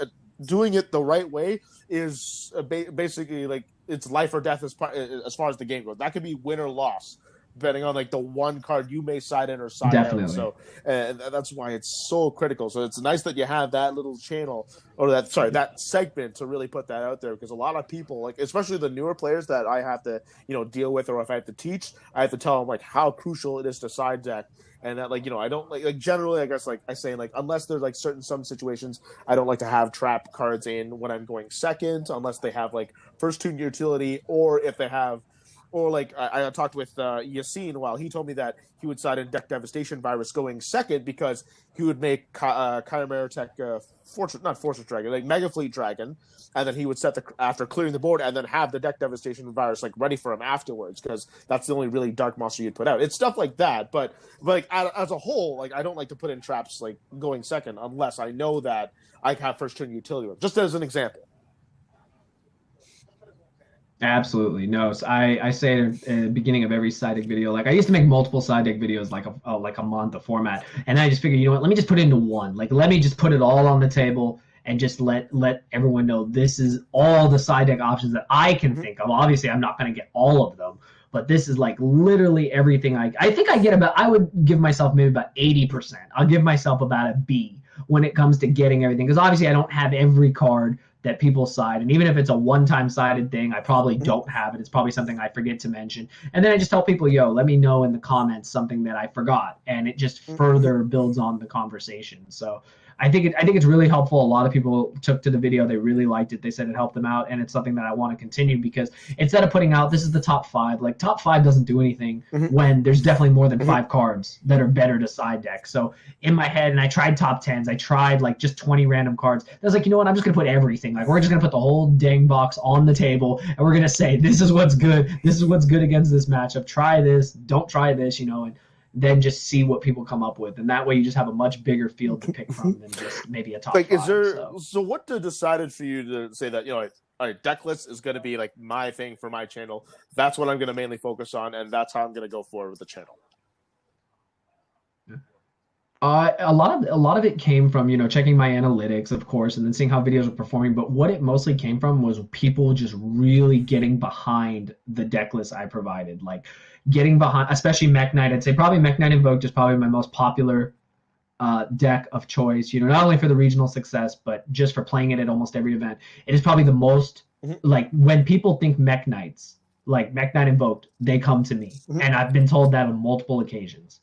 [SPEAKER 1] doing it the right way is basically like it's life or death as far as the game goes. That could be win or loss, depending on like the one card you may side in or side out. So that's why it's so critical. So it's nice that you have that little channel or that segment to really put that out there because a lot of people, like especially the newer players that I have to, you know, deal with, or if I have to teach, I have to tell them like how crucial it is to side deck. And that, like, you know, I don't like generally, I guess, like I say, like, unless there's like some situations, I don't like to have trap cards in when I'm going second, unless they have like first turn utility, or if they have. Or like I talked with Yassine while he told me that he would side in Deck Devastation Virus going second because he would make Chimera Tech Fortress Dragon, like Mega Fleet Dragon, and then he would set after clearing the board and then have the Deck Devastation Virus like ready for him afterwards because that's the only really dark monster you'd put out. It's stuff like that, but like as a whole, like I don't like to put in traps like going second unless I know that I have first turn utility. Just as an example.
[SPEAKER 2] Absolutely. No, so I say at the beginning of every side deck video, like I used to make multiple side deck videos like a month of format. And I just figured, you know what, let me just put it into one. Like let me just put it all on the table and just let everyone know this is all the side deck options that I can think of. Obviously, I'm not going to get all of them, but this is like literally everything I think I get about. I would give myself maybe about 80%. I'll give myself about a B when it comes to getting everything because obviously I don't have every card that people side. And even if it's a one-time sided thing, I probably don't have it. It's probably something I forget to mention. And then I just tell people, yo, let me know in the comments something that I forgot. And it just further builds on the conversation. So I think it's really helpful. A lot of people took to the video. They really liked it. They said it helped them out. And it's something that I want to continue because instead of putting out, this is the top 5, like top 5 doesn't do anything when there's definitely more than 5 cards that are better to side deck. So in my head, and I tried top 10s, I tried like just 20 random cards. I was like, you know what? I'm just going to put everything. Like we're just going to put the whole dang box on the table and we're going to say, this is what's good. This is what's good against this matchup. Try this. Don't try this, you know, and then just see what people come up with, and that way you just have a much bigger field to pick from than just maybe a top 5.
[SPEAKER 1] So what decided for you to say that, you know, all right, deck list is going to be like my thing for my channel. That's what I'm going to mainly focus on, and that's how I'm going to go forward with the channel.
[SPEAKER 2] A lot of it came from, you know, checking my analytics, of course, and then seeing how videos are performing. But what it mostly came from was people just really getting behind the deck list I provided, like getting behind, especially mekk-knight. I'd say probably mekk-knight Invoked is probably my most popular deck of choice, not only for the regional success, but just for playing it at almost every event. It is probably the most, like, when people think mekk-knights, like mekk-knight Invoked, they come to me. And I've been told that on multiple occasions.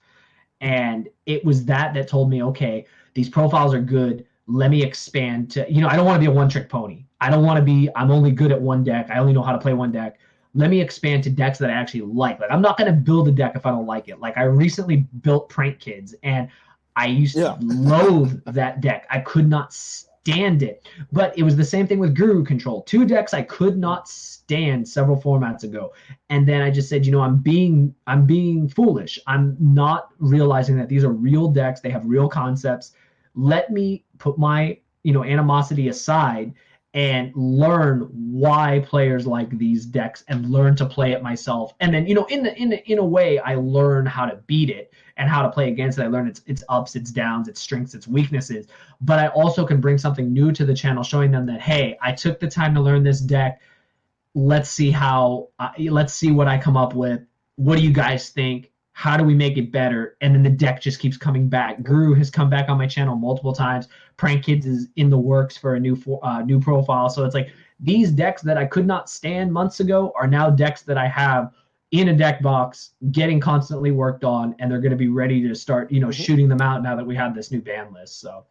[SPEAKER 2] And it was that told me, okay, these profiles are good. Let me expand to, I don't want to be a one-trick pony. I don't want to be, I'm only good at one deck. I only know how to play one deck. Let me expand to decks that I actually like. Like, I'm not going to build a deck if I don't like it. Like, I recently built Prank Kids, and I used to loathe that deck. I could not stand it. But it was the same thing with Guru Control. 2 decks I could not stand several formats ago. And then I just said, I'm being foolish. I'm not realizing that these are real decks. They have real concepts. Let me put my, animosity aside and learn why players like these decks and learn to play it myself. And then, in a way, I learn how to beat it and how to play against it. I learn its ups, its downs, its strengths, its weaknesses. But I also can bring something new to the channel, showing them that, hey, I took the time to learn this deck. Let's see what I come up with. What do you guys think? How do we make it better? And then the deck just keeps coming back. Guru has come back on my channel multiple times. Prank Kids is in the works for a new profile. So it's like, these decks that I could not stand months ago are now decks that I have in a deck box, getting constantly worked on, and they're going to be ready to start, shooting them out now that we have this new ban list. So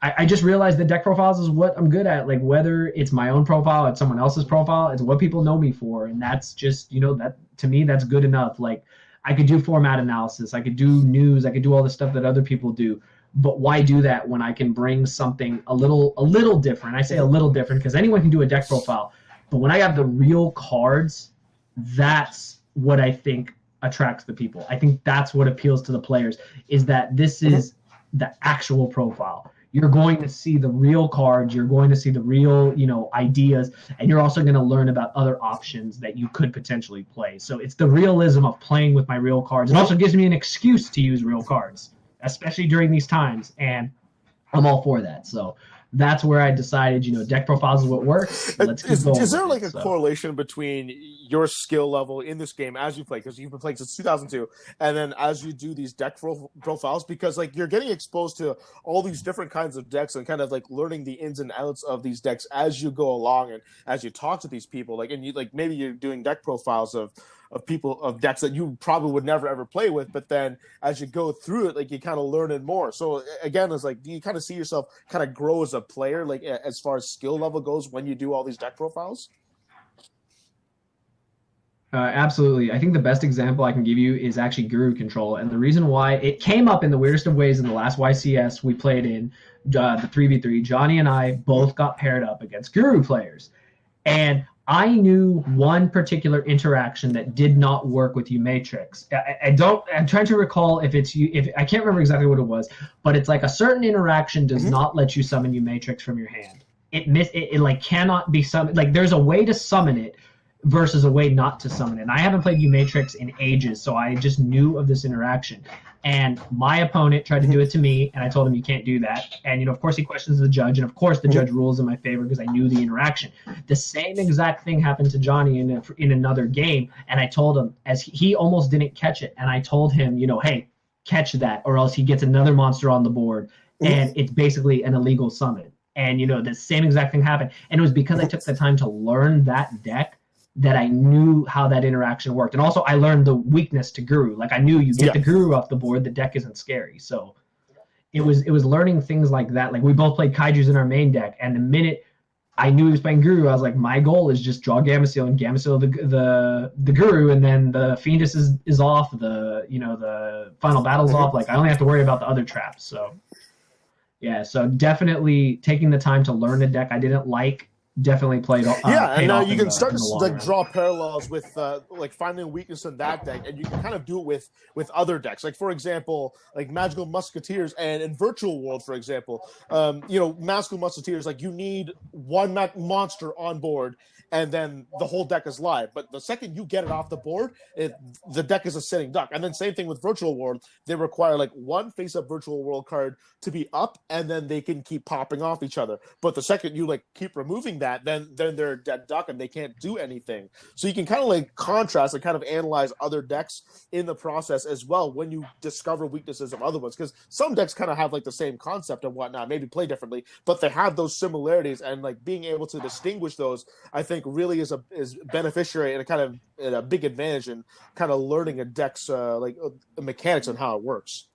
[SPEAKER 2] I just realized that deck profiles is what I'm good at. Like, whether it's my own profile, it's someone else's profile, it's what people know me for. And that's just, that to me, that's good enough. Like, I could do format analysis, I could do news, I could do all the stuff that other people do. But why do that when I can bring something a little different? I say a little different because anyone can do a deck profile. But when I have the real cards, that's what I think attracts the people. I think that's what appeals to the players, is that this is the actual profile. You're going to see the real cards, you're going to see the real, ideas, and you're also going to learn about other options that you could potentially play. So it's the realism of playing with my real cards. It also gives me an excuse to use real cards, especially during these times, and I'm all for that. So that's where I decided, deck profiles is what works. Let's keep going.
[SPEAKER 1] Is there like a correlation between your skill level in this game as you play, because you've been playing since 2002, and then as you do these deck profiles, because like you're getting exposed to all these different kinds of decks and kind of like learning the ins and outs of these decks as you go along and as you talk to these people, like, and you like maybe you're doing deck profiles of people of decks that you probably would never ever play with, but then as you go through it, like you kind of learn it more. So again, it's like, do you kind of see yourself kind of grow as a player, like as far as skill level goes when you do all these deck profiles?
[SPEAKER 2] Absolutely. I think the best example I can give you is actually Guru Control. And the reason why it came up in the weirdest of ways in the last YCS we played in, the 3v3, Johnny and I both got paired up against Guru players. And I knew one particular interaction that did not work with U-Matrix. I'm trying to recall if I can't remember exactly what it was, but it's like a certain interaction does not let you summon U-Matrix from your hand. It like cannot be summoned. Like, there's a way to summon it versus a way not to summon it. And I haven't played U-Matrix in ages, so I just knew of this interaction. And my opponent tried to do it to me, and I told him, you can't do that. And, of course, he questions the judge, and, of course, the judge rules in my favor because I knew the interaction. The same exact thing happened to Johnny in another game, and I told him, as he almost didn't catch it, and I told him, hey, catch that, or else he gets another monster on the board, and it's basically an illegal summon. And, the same exact thing happened. And it was because I took the time to learn that deck that I knew how that interaction worked. And also I learned the weakness to Guru. Like, I knew you get the Guru off the board, the deck isn't scary. So it was learning things like that. Like, we both played Kaijus in our main deck, and the minute I knew he was playing Guru, I was like, my goal is just draw Gameciel and Gameciel the Guru, and then the Fiendus is off, the Final Battle's off. Like, I only have to worry about the other traps. So yeah, so definitely taking the time to learn a deck I didn't like definitely played.
[SPEAKER 1] And now you can start to like draw parallels with like finding weakness in that deck, and you can kind of do it with other decks. Like, for example, like Magical Musketeers and in Virtual World, for example, Magical Musketeers, like you need one monster on board, and then the whole deck is live. But the second you get it off the board, the deck is a sitting duck. And then same thing with Virtual World. They require like one face-up Virtual World card to be up, and then they can keep popping off each other. But the second you like keep removing that, then they're a dead duck and they can't do anything. So you can kind of like contrast and kind of analyze other decks in the process as well when you discover weaknesses of other ones, because some decks kind of have like the same concept and whatnot, maybe play differently, but they have those similarities, and like being able to distinguish those, I think really is beneficiary and a big advantage in kind of learning a deck's mechanics and how it works.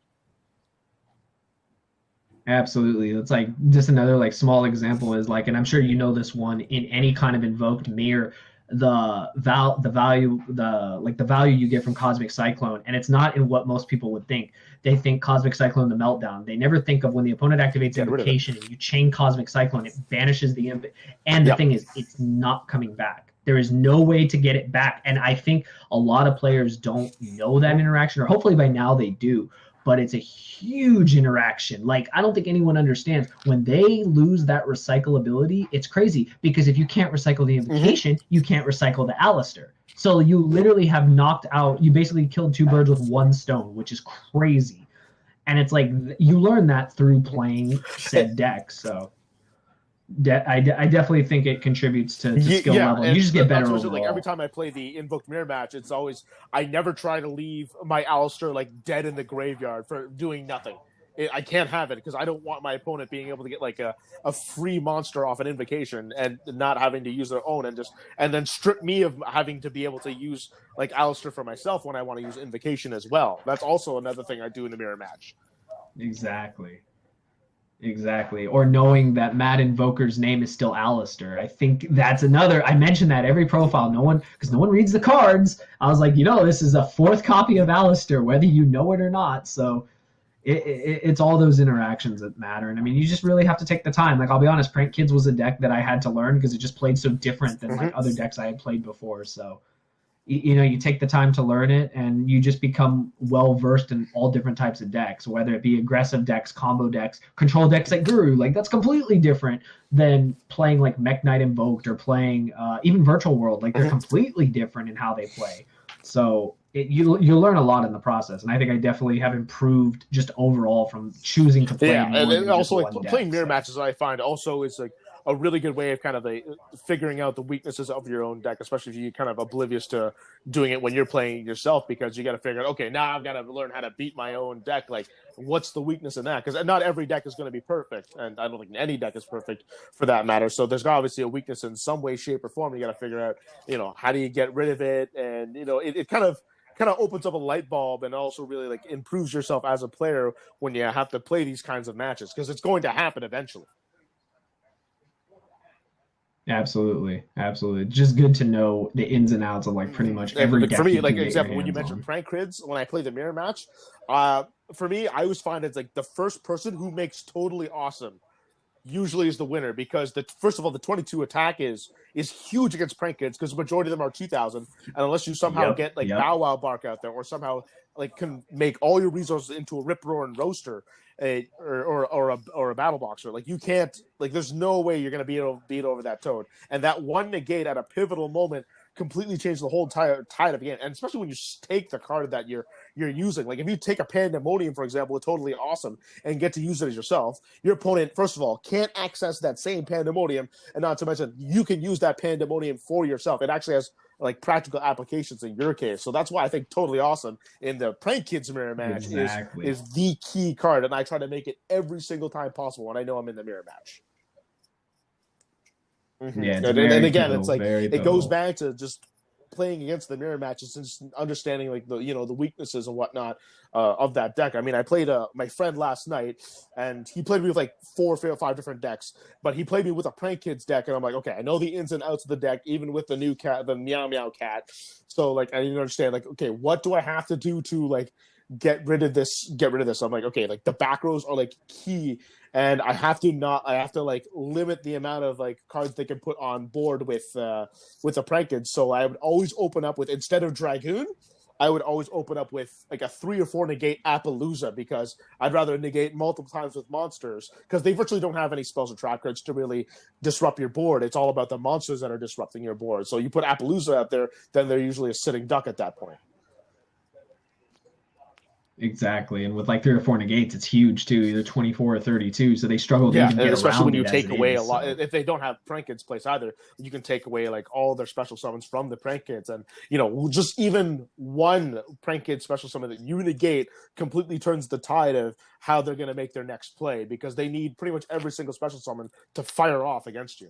[SPEAKER 2] Absolutely. It's like just another like small example is like, and I'm sure you know this one, in any kind of invoked mirror, the value you get from Cosmic Cyclone, and it's not in what most people would think. They think Cosmic Cyclone the meltdown. They never think of when the opponent activates Invocation and you chain Cosmic Cyclone, it banishes the imp. And the thing is, it's not coming back. There is no way to get it back. And I think a lot of players don't know that interaction, or hopefully by now they do. But it's a huge interaction. Like, I don't think anyone understands when they lose that recyclability. It's crazy, because if you can't recycle the Invocation, you can't recycle the Aleister. So you literally have knocked out, you basically killed two birds with one stone, which is crazy. And it's like, you learn that through playing said deck. So I definitely think it contributes to skill level. You just get better overall.
[SPEAKER 1] Like every time I play the Invoked Mirror match, it's always, I never try to leave my Aleister like dead in the graveyard for doing nothing. I can't have it, because I don't want my opponent being able to get like a free monster off an Invocation and not having to use their own, and then strip me of having to be able to use like Aleister for myself when I want to use Invocation as well. That's also another thing I do in the mirror match.
[SPEAKER 2] Exactly. Or knowing that Mad Invoker's name is still Aleister. I think that's another. I mentioned that every profile. Because no one reads the cards. I was like, this is a fourth copy of Aleister, whether you know it or not. So it's all those interactions that matter. And I mean, you just really have to take the time. Like, I'll be honest, Prank Kids was a deck that I had to learn because it just played so different than like other decks I had played before. So you take the time to learn it, and you just become well versed in all different types of decks, whether it be aggressive decks, combo decks, control decks like Guru. Like, that's completely different than playing like mekk-knight Invoked or playing even Virtual World. Like, they're completely different in how they play. So you learn a lot in the process, and I think I definitely have improved just overall from choosing to play.
[SPEAKER 1] And also like playing mirror matches, I find also is like a really good way of kind of figuring out the weaknesses of your own deck, especially if you're kind of oblivious to doing it when you're playing yourself, because you got to figure out, okay, now I've got to learn how to beat my own deck. Like, what's the weakness in that? Because not every deck is going to be perfect, and I don't think any deck is perfect for that matter. So there's obviously a weakness in some way, shape, or form. You got to figure out, how do you get rid of it? And, it kind of opens up a light bulb, and also really like improves yourself as a player when you have to play these kinds of matches, because it's going to happen eventually.
[SPEAKER 2] Absolutely. Just good to know the ins and outs of like pretty much every deck.
[SPEAKER 1] For me, like example, when you mentioned Prank Kids, when I play the mirror match, for me, I always find it's like the first person who makes totally awesome usually is the winner, because first of all, the 22 attack is huge against Prank Kids, because the majority of them are 2000, and unless you somehow get like Bow Wow Bark out there, or somehow like can make all your resources into a Rip Roar and Roaster, or a Battle Boxer, like you can't, like there's no way you're gonna be able to beat over that Toad, and that one negate at a pivotal moment completely changed the whole tide of the game. And especially when you take the card that you're using, like if you take a Pandemonium, for example, it's totally awesome, and get to use it as yourself, your opponent, first of all, can't access that same Pandemonium, and not to mention you can use that Pandemonium for yourself. It actually has like practical applications in your case. So that's why I think totally awesome in the Prank Kids mirror match is the key card, and I try to make it every single time possible when I know I'm in the mirror match.
[SPEAKER 2] Yeah,
[SPEAKER 1] and again, it's like it goes back to just playing against the mirror matches and just understanding like the weaknesses and whatnot of that deck. I mean, I played my friend last night, and he played me with like 4 or 5 different decks, but he played me with a Prank Kids deck, and I'm like, okay, I know the ins and outs of the deck, even with the new cat, the Meow Meow Cat. So like I didn't understand, like, okay, what do I have to do to like get rid of this? I'm like, okay, like the back rows are like key, and I have to like limit the amount of like cards they can put on board with the Prank Kids. So I would always open up with, instead of Dragoon, I would always open up with like a 3 or 4 negate Appaloosa, because I'd rather negate multiple times with monsters, because they virtually don't have any spells or trap cards to really disrupt your board. It's all about the monsters that are disrupting your board. So you put Appaloosa out there, then they're usually a sitting duck at that point.
[SPEAKER 2] Exactly, and with like 3 or 4 negates, it's huge too, either 24 or 32. So they struggle to even get
[SPEAKER 1] especially
[SPEAKER 2] around
[SPEAKER 1] when you
[SPEAKER 2] it
[SPEAKER 1] take away
[SPEAKER 2] is,
[SPEAKER 1] a lot.
[SPEAKER 2] so.
[SPEAKER 1] If they don't have prank kids place either, you can take away like all their special summons from the prank kids, and you know, just even one prank kid special summon that you negate completely turns the tide of how they're going to make their next play, because they need pretty much every single special summon to fire off against you.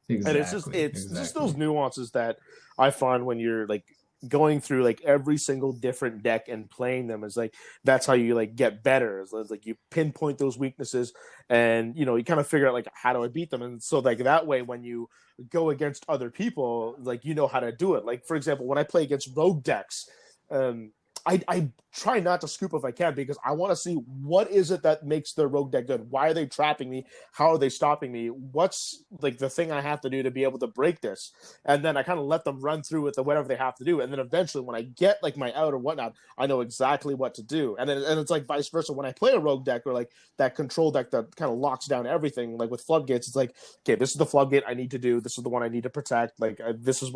[SPEAKER 2] Exactly,
[SPEAKER 1] and it's just those nuances that I find when you're like going through like every single different deck and playing them, is like that's how you like get better. It's like you pinpoint those weaknesses, and you know, you kind of figure out like, how do I beat them? And so like that way, when you go against other people, like you know how to do it. Like for example, when I play against rogue decks, I try not to scoop if I can, because I want to see what is it that makes their rogue deck good. Why are they trapping me? How are they stopping me? What's like the thing I have to do to be able to break this? And then I kind of let them run through with whatever they have to do. And then eventually, when I get like my out or whatnot, I know exactly what to do. And it's like vice versa. When I play a rogue deck or like that control deck that kind of locks down everything, like with floodgates, it's like, okay, this is the floodgate I need to do. This is the one I need to protect. Like this is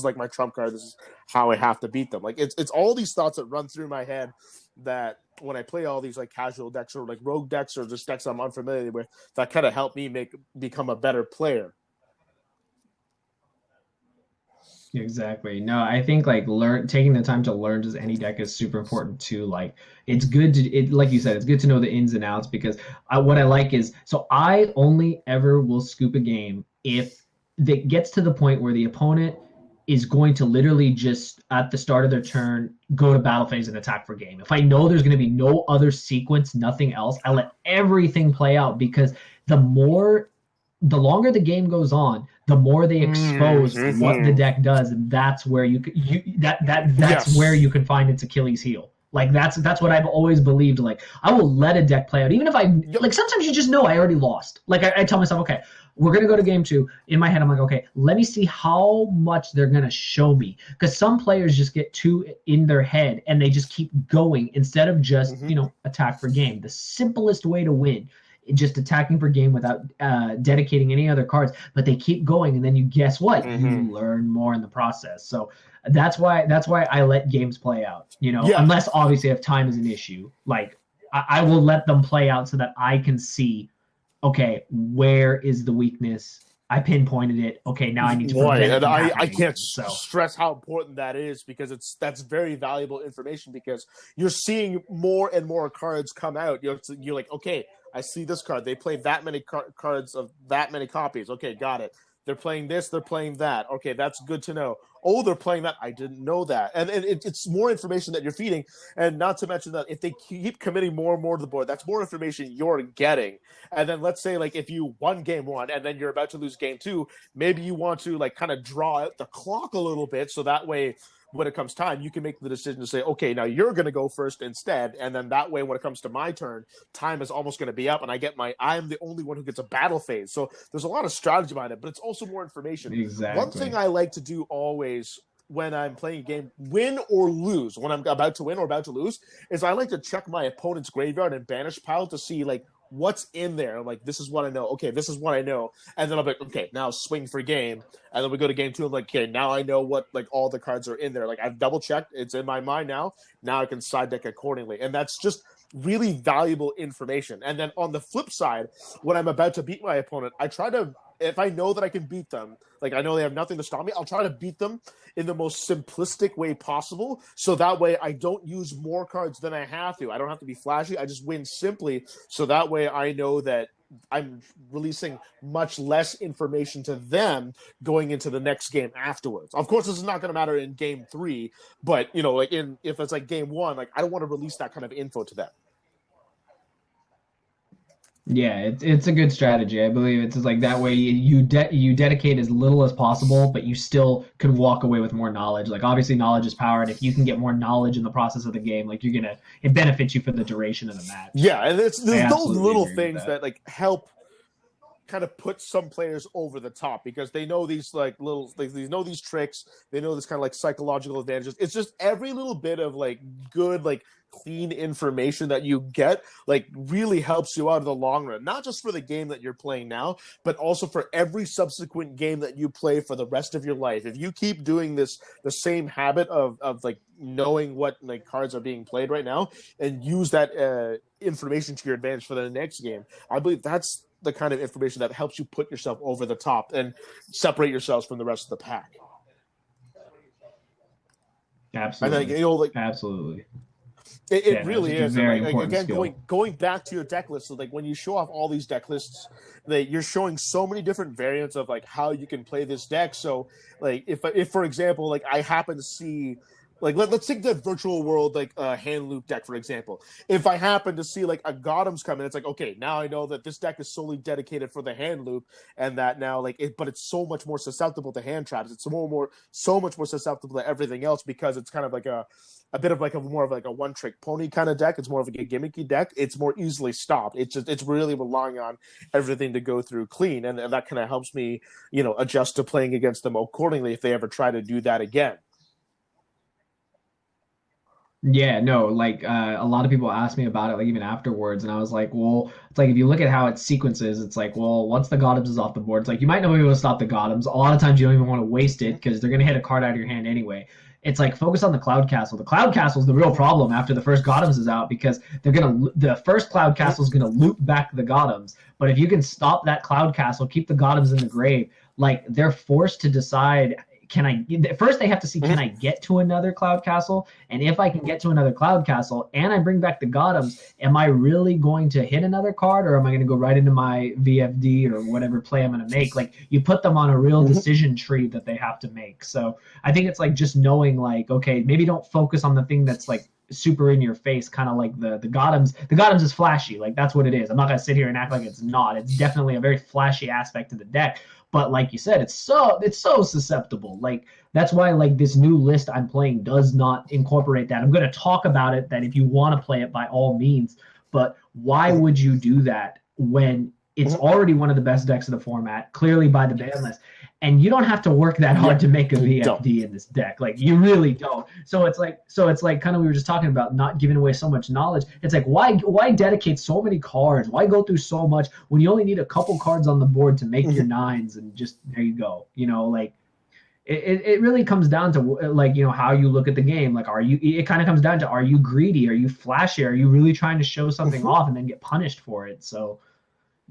[SPEAKER 1] like my trump card. This is how I have to beat them. Like it's all these thoughts that run through my head, that when I play all these like casual decks or like rogue decks or just decks I'm unfamiliar with, that kind of help me become a better player.
[SPEAKER 2] Exactly. No, I think like taking the time to learn just any deck is super important too. Like it's good to like you said, it's good to know the ins and outs, because what I like is, so I only ever will scoop a game if it gets to the point where the opponent is going to literally just at the start of their turn go to battle phase and attack for game. If I know there's going to be no other sequence, nothing else, I let everything play out, because the longer the game goes on, the more they expose what the deck does, and that's where that's where you can find its Achilles heel. Like that's what I've always believed. Like I will let a deck play out, even if like sometimes you just know I already lost. Like I tell myself, okay, we're gonna go to game 2. In my head, I'm like, okay, let me see how much they're gonna show me, because some players just get too in their head and they just keep going instead of just attack for game. The simplest way to win, just attacking for game without dedicating any other cards, but they keep going, and then you guess what? You learn more in the process. So that's why I let games play out. Unless obviously if time is an issue, like I will let them play out so that I can see, okay, where is the weakness? I pinpointed it. Okay, now I need to prevent it.
[SPEAKER 1] And I can't stress how important that is, because that's very valuable information, because you're seeing more and more cards come out. You're like, okay, I see this card. They play that many cards of that many copies. Okay, got it. They're playing this. They're playing that. Okay, that's good to know. Oh, they're playing that. I didn't know that. And it's more information that you're feeding. And not to mention that if they keep committing more and more to the board, that's more information you're getting. And then let's say like if you won game 1 and then you're about to lose game 2, maybe you want to like kind of draw out the clock a little bit, so that way when it comes time, you can make the decision to say, okay, now you're going to go first instead. And then that way, when it comes to my turn, time is almost going to be up, and I'm the only one who gets a battle phase. So there's a lot of strategy behind it, but it's also more information.
[SPEAKER 2] Exactly.
[SPEAKER 1] One thing I like to do always when I'm playing a game, win or lose, when I'm about to win or about to lose, is I like to check my opponent's graveyard and banish pile to see like what's in there. I'm like, this is what I know. Okay, this is what I know. And then I'll be like, okay, now swing for game. And then we go to game 2. I'm like, okay, now I know what like all the cards are in there. Like I've double checked. It's in my mind now. Now I can side deck accordingly. And that's just really valuable information. And then on the flip side, when I'm about to beat my opponent, I try to, if I know that I can beat them, like I know they have nothing to stop me, I'll try to beat them in the most simplistic way possible. So that way I don't use more cards than I have to. I don't have to be flashy. I just win simply. So that way I know that I'm releasing much less information to them going into the next game afterwards. Of course, this is not going to matter in game 3, but like if it's like game 1, like I don't want to release that kind of info to them.
[SPEAKER 2] Yeah, it's a good strategy. I believe it's just like that way you dedicate as little as possible, but you still can walk away with more knowledge. Like obviously knowledge is power, and if you can get more knowledge in the process of the game, like it benefits you for the duration of the match.
[SPEAKER 1] Yeah, and there's those little things that like help kind of put some players over the top because they know these like little, they know these tricks, they know this kind of like psychological advantages. It's just every little bit of like good, like clean information that you get like really helps you out in the long run, not just for the game that you're playing now, but also for every subsequent game that you play for the rest of your life. If you keep doing this, the same habit of like knowing what like cards are being played right now and use that information to your advantage for the next game, I believe that's the kind of information that helps you put yourself over the top and separate yourselves from the rest of the pack.
[SPEAKER 2] Absolutely.
[SPEAKER 1] And, you know, like,
[SPEAKER 2] absolutely.
[SPEAKER 1] It really is.
[SPEAKER 2] Very
[SPEAKER 1] like,
[SPEAKER 2] important
[SPEAKER 1] again,
[SPEAKER 2] skill.
[SPEAKER 1] going back to your deck list, so like when you show off all these deck lists, you're showing so many different variants of like how you can play this deck. So like if for example, like I happen to see, like let's take the virtual world like hand loop deck for example. If I happen to see like a Gothams come in, it's like, okay, now I know that this deck is solely dedicated for the hand loop, and that now like but it's so much more susceptible to hand traps. It's so much more susceptible to everything else because it's kind of like a bit of like a more of like a one trick pony kind of deck. It's more of like a gimmicky deck. It's more easily stopped. It's really relying on everything to go through clean, and that kind of helps me, you know, adjust to playing against them accordingly if they ever try to do that again.
[SPEAKER 2] Yeah, no, like a lot of people asked me about it, like even afterwards, and I was like, well, it's like if you look at how it sequences, it's like, well, once the Gothams is off the board, it's like you might not be able to stop the Gothams. A lot of times you don't even want to waste it because they're gonna hit a card out of your hand anyway. It's like focus on the Cloud Castle. The Cloud Castle is the real problem after the first Gothams is out because the first Cloud Castle is gonna loop back the Gothams. But if you can stop that Cloud Castle, keep the Gothams in the grave, like they're forced to decide. First they have to see, can I get to another Cloud Castle? And if I can get to another Cloud Castle and I bring back the Gothams, am I really going to hit another card, or am I going to go right into my VFD or whatever play I'm going to make? Like you put them on a real decision tree that they have to make. So I think it's like just knowing like, okay, maybe don't focus on the thing that's like super in your face, kind of like the Gothams. The Gothams is flashy, like that's what it is. I'm not going to sit here and act like it's not. It's definitely a very flashy aspect to the deck. But like you said, it's so susceptible. Like that's why like this new list I'm playing does not incorporate that. I'm going to talk about it, that if you want to play it by all means, but why would you do that when it's already one of the best decks of the format, clearly by the ban list, and you don't have to work that hard to make a VFD in this deck. Like you really don't. So it's like kind of, we were just talking about not giving away so much knowledge. It's like why dedicate so many cards? Why go through so much when you only need a couple cards on the board to make your nines, and just there you go. You know, like it really comes down to like, you know, how you look at the game. Like it kind of comes down to, are you greedy? Are you flashy? Are you really trying to show something off and then get punished for it? So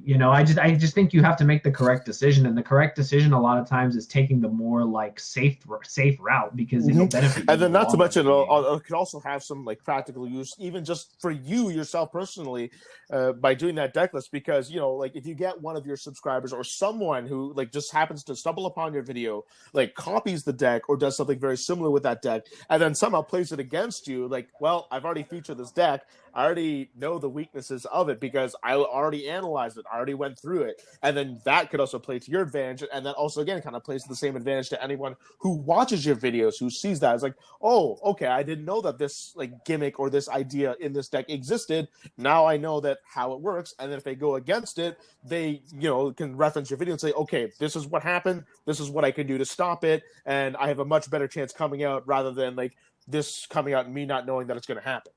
[SPEAKER 2] you know, I just think you have to make the correct decision, and the correct decision a lot of times is taking the more like safe route because it'll benefit you.
[SPEAKER 1] And then not to mention, it could also have some like practical use, even just for you yourself personally, by doing that deck list. Because you know, like if you get one of your subscribers or someone who like just happens to stumble upon your video, like copies the deck or does something very similar with that deck, and then somehow plays it against you, like, well, I've already featured this deck. I already know the weaknesses of it because I already analyzed it. I already went through it. And then that could also play to your advantage. And that also, again, kind of plays to the same advantage to anyone who watches your videos, who sees that. It's like, oh, okay, I didn't know that this like gimmick or this idea in this deck existed. Now I know that how it works. And then if they go against it, they, you know, can reference your video and say, okay, this is what happened. This is what I can do to stop it. And I have a much better chance coming out rather than like this coming out and me not knowing that it's going to happen.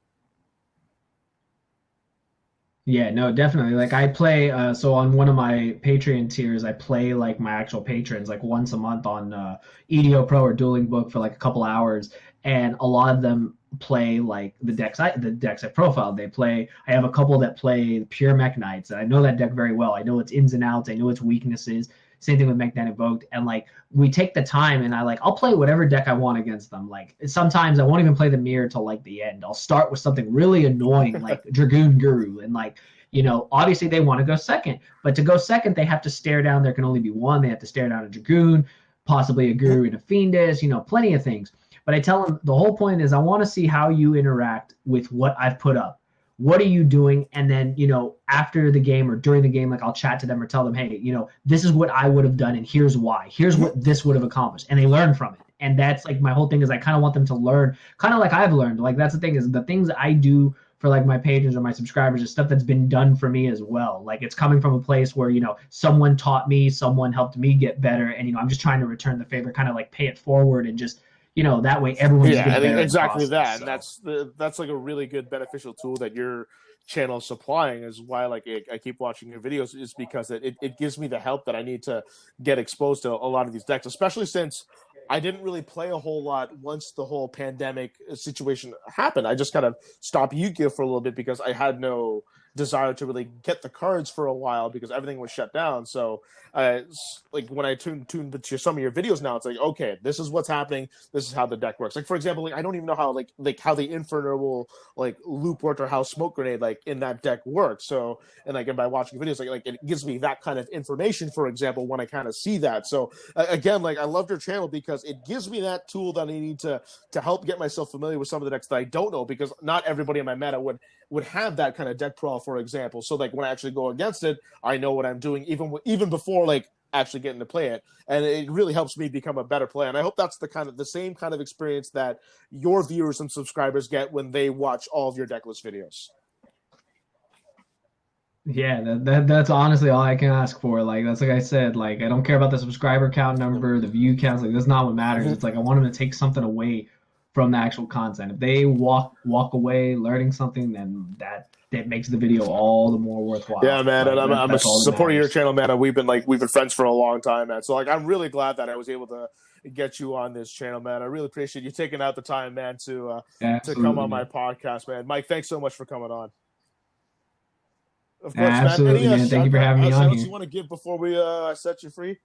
[SPEAKER 2] Yeah, no, definitely. Like I play, so on one of my Patreon tiers, I play like my actual patrons like once a month on EDO Pro or Dueling Book for like a couple hours, and a lot of them play like the decks I profiled. I have a couple that play pure mekk-knights, and I know that deck very well. I know its ins and outs. I know its weaknesses. Same thing with mekk-knight Invoked, and like we take the time, and I'll play whatever deck I want against them. Like sometimes I won't even play the mirror till like the end. I'll start with something really annoying like Dragoon Guru, and like, you know, obviously they want to go second, but to go second they have to stare down. There can only be one. They have to stare down a Dragoon, possibly a Guru and a Fiendish. You know, plenty of things. But I tell them the whole point is I want to see how you interact with what I've put up. What are you doing? And then, you know, after the game or during the game, like I'll chat to them or tell them, hey, you know, this is what I would have done and here's why. Here's what this would have accomplished. And they learn from it. And that's like my whole thing is I kind of want them to learn, kind of like I've learned. Like that's the thing is the things I do for like my patrons or my subscribers is stuff that's been done for me as well. Like it's coming from a place where, you know, someone taught me, someone helped me get better. And, you know, I'm just trying to return the favor, kind of like pay it forward and just, you know, that way everyone just gets better.
[SPEAKER 1] Exactly
[SPEAKER 2] in the process,
[SPEAKER 1] that.
[SPEAKER 2] so.
[SPEAKER 1] And that's like a really good beneficial tool that your channel is supplying, is why like I keep watching your videos, is because it gives me the help that I need to get exposed to a lot of these decks, especially since I didn't really play a whole lot once the whole pandemic situation happened. I just kind of stopped Yu-Gi-Oh for a little bit because I had no desire to really get the cards for a while because everything was shut down. So like when I tune to some of your videos now, it's like, okay, this is what's happening. This is how the deck works. Like, for example, like I don't even know how like how the Inferno will like loop worked or how Smoke Grenade like in that deck works. So and by watching videos, like it gives me that kind of information, for example, when I kind of see that. So again, like I love your channel because it gives me that tool that I need to help get myself familiar with some of the decks that I don't know, because not everybody in my meta would have that kind of deck pro, for example. So like when I actually go against it, I know what I'm doing even before like actually getting to play it, and it really helps me become a better player. And I hope that's the same kind of experience that your viewers and subscribers get when they watch all of your decklist videos.
[SPEAKER 2] Yeah, that's honestly all I can ask for. Like that's like I said, like I don't care about the subscriber count number, the view counts. Like that's not what matters. It's like I want them to take something away from the actual content. If they walk away learning something, then that makes the video all the more worthwhile.
[SPEAKER 1] Yeah, man,
[SPEAKER 2] like,
[SPEAKER 1] and I'm a supporter of your channel, man. We've been friends for a long time, man. So like I'm really glad that I was able to get you on this channel, man. I really appreciate you taking out the time, man, to come on my podcast, man. Mike, thanks so much for coming on. Of course,
[SPEAKER 2] absolutely, man. Thank you for having me on here.
[SPEAKER 1] You want to give before we set you free?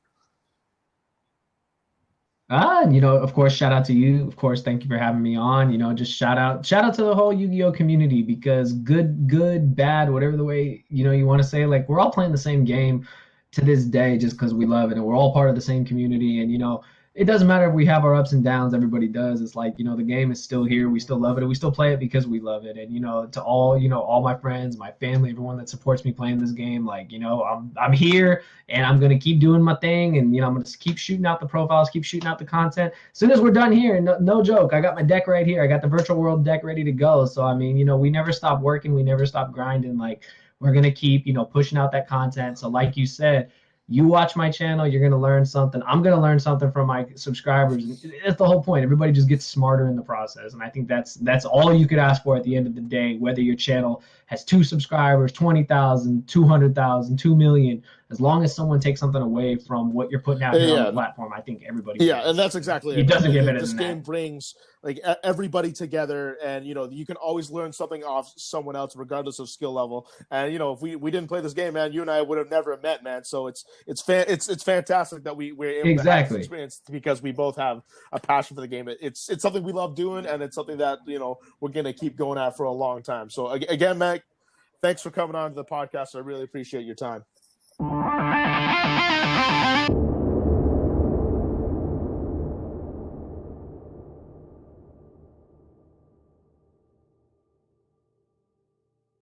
[SPEAKER 2] You know, of course, shout out to you. Of course, thank you for having me on. You know, just shout out to the whole Yu-Gi-Oh community, because good, bad, whatever the way, you know, you want to say, like we're all playing the same game to this day just because we love it, and we're all part of the same community. And, you know, it doesn't matter if we have our ups and downs, everybody does. It's like, you know, the game is still here. We still love it. And we still play it because we love it. And, you know, to all, you know, all my friends, my family, everyone that supports me playing this game, like, you know, I'm here and I'm going to keep doing my thing. And, you know, I'm going to keep shooting out the profiles, keep shooting out the content. As soon as we're done here, no joke, I got my deck right here. I got the virtual world deck ready to go. So, I mean, you know, we never stop working. We never stop grinding. Like, we're going to keep, you know, pushing out that content. So like you said, you watch my channel, you're going to learn something. I'm going to learn something from my subscribers. That's the whole point. Everybody just gets smarter in the process. And I think that's all you could ask for at the end of the day, whether your channel has 2 subscribers, 20,000, 200,000, 2 million. As long as someone takes something away from what you're putting out here on the platform, I think everybody
[SPEAKER 1] wins. And that's exactly
[SPEAKER 2] it. Doesn't get better
[SPEAKER 1] than that. This game brings like everybody together, and you know, you can always learn something off someone else regardless of skill level. And you know, if we didn't play this game, man, you and I would have never met, man. So it's fantastic that we're able to have this experience, because we both have a passion for the game. It's something we love doing, and it's something that, you know, we're gonna keep going at for a long time. So again, Mac, thanks for coming on to the podcast. I really appreciate your time.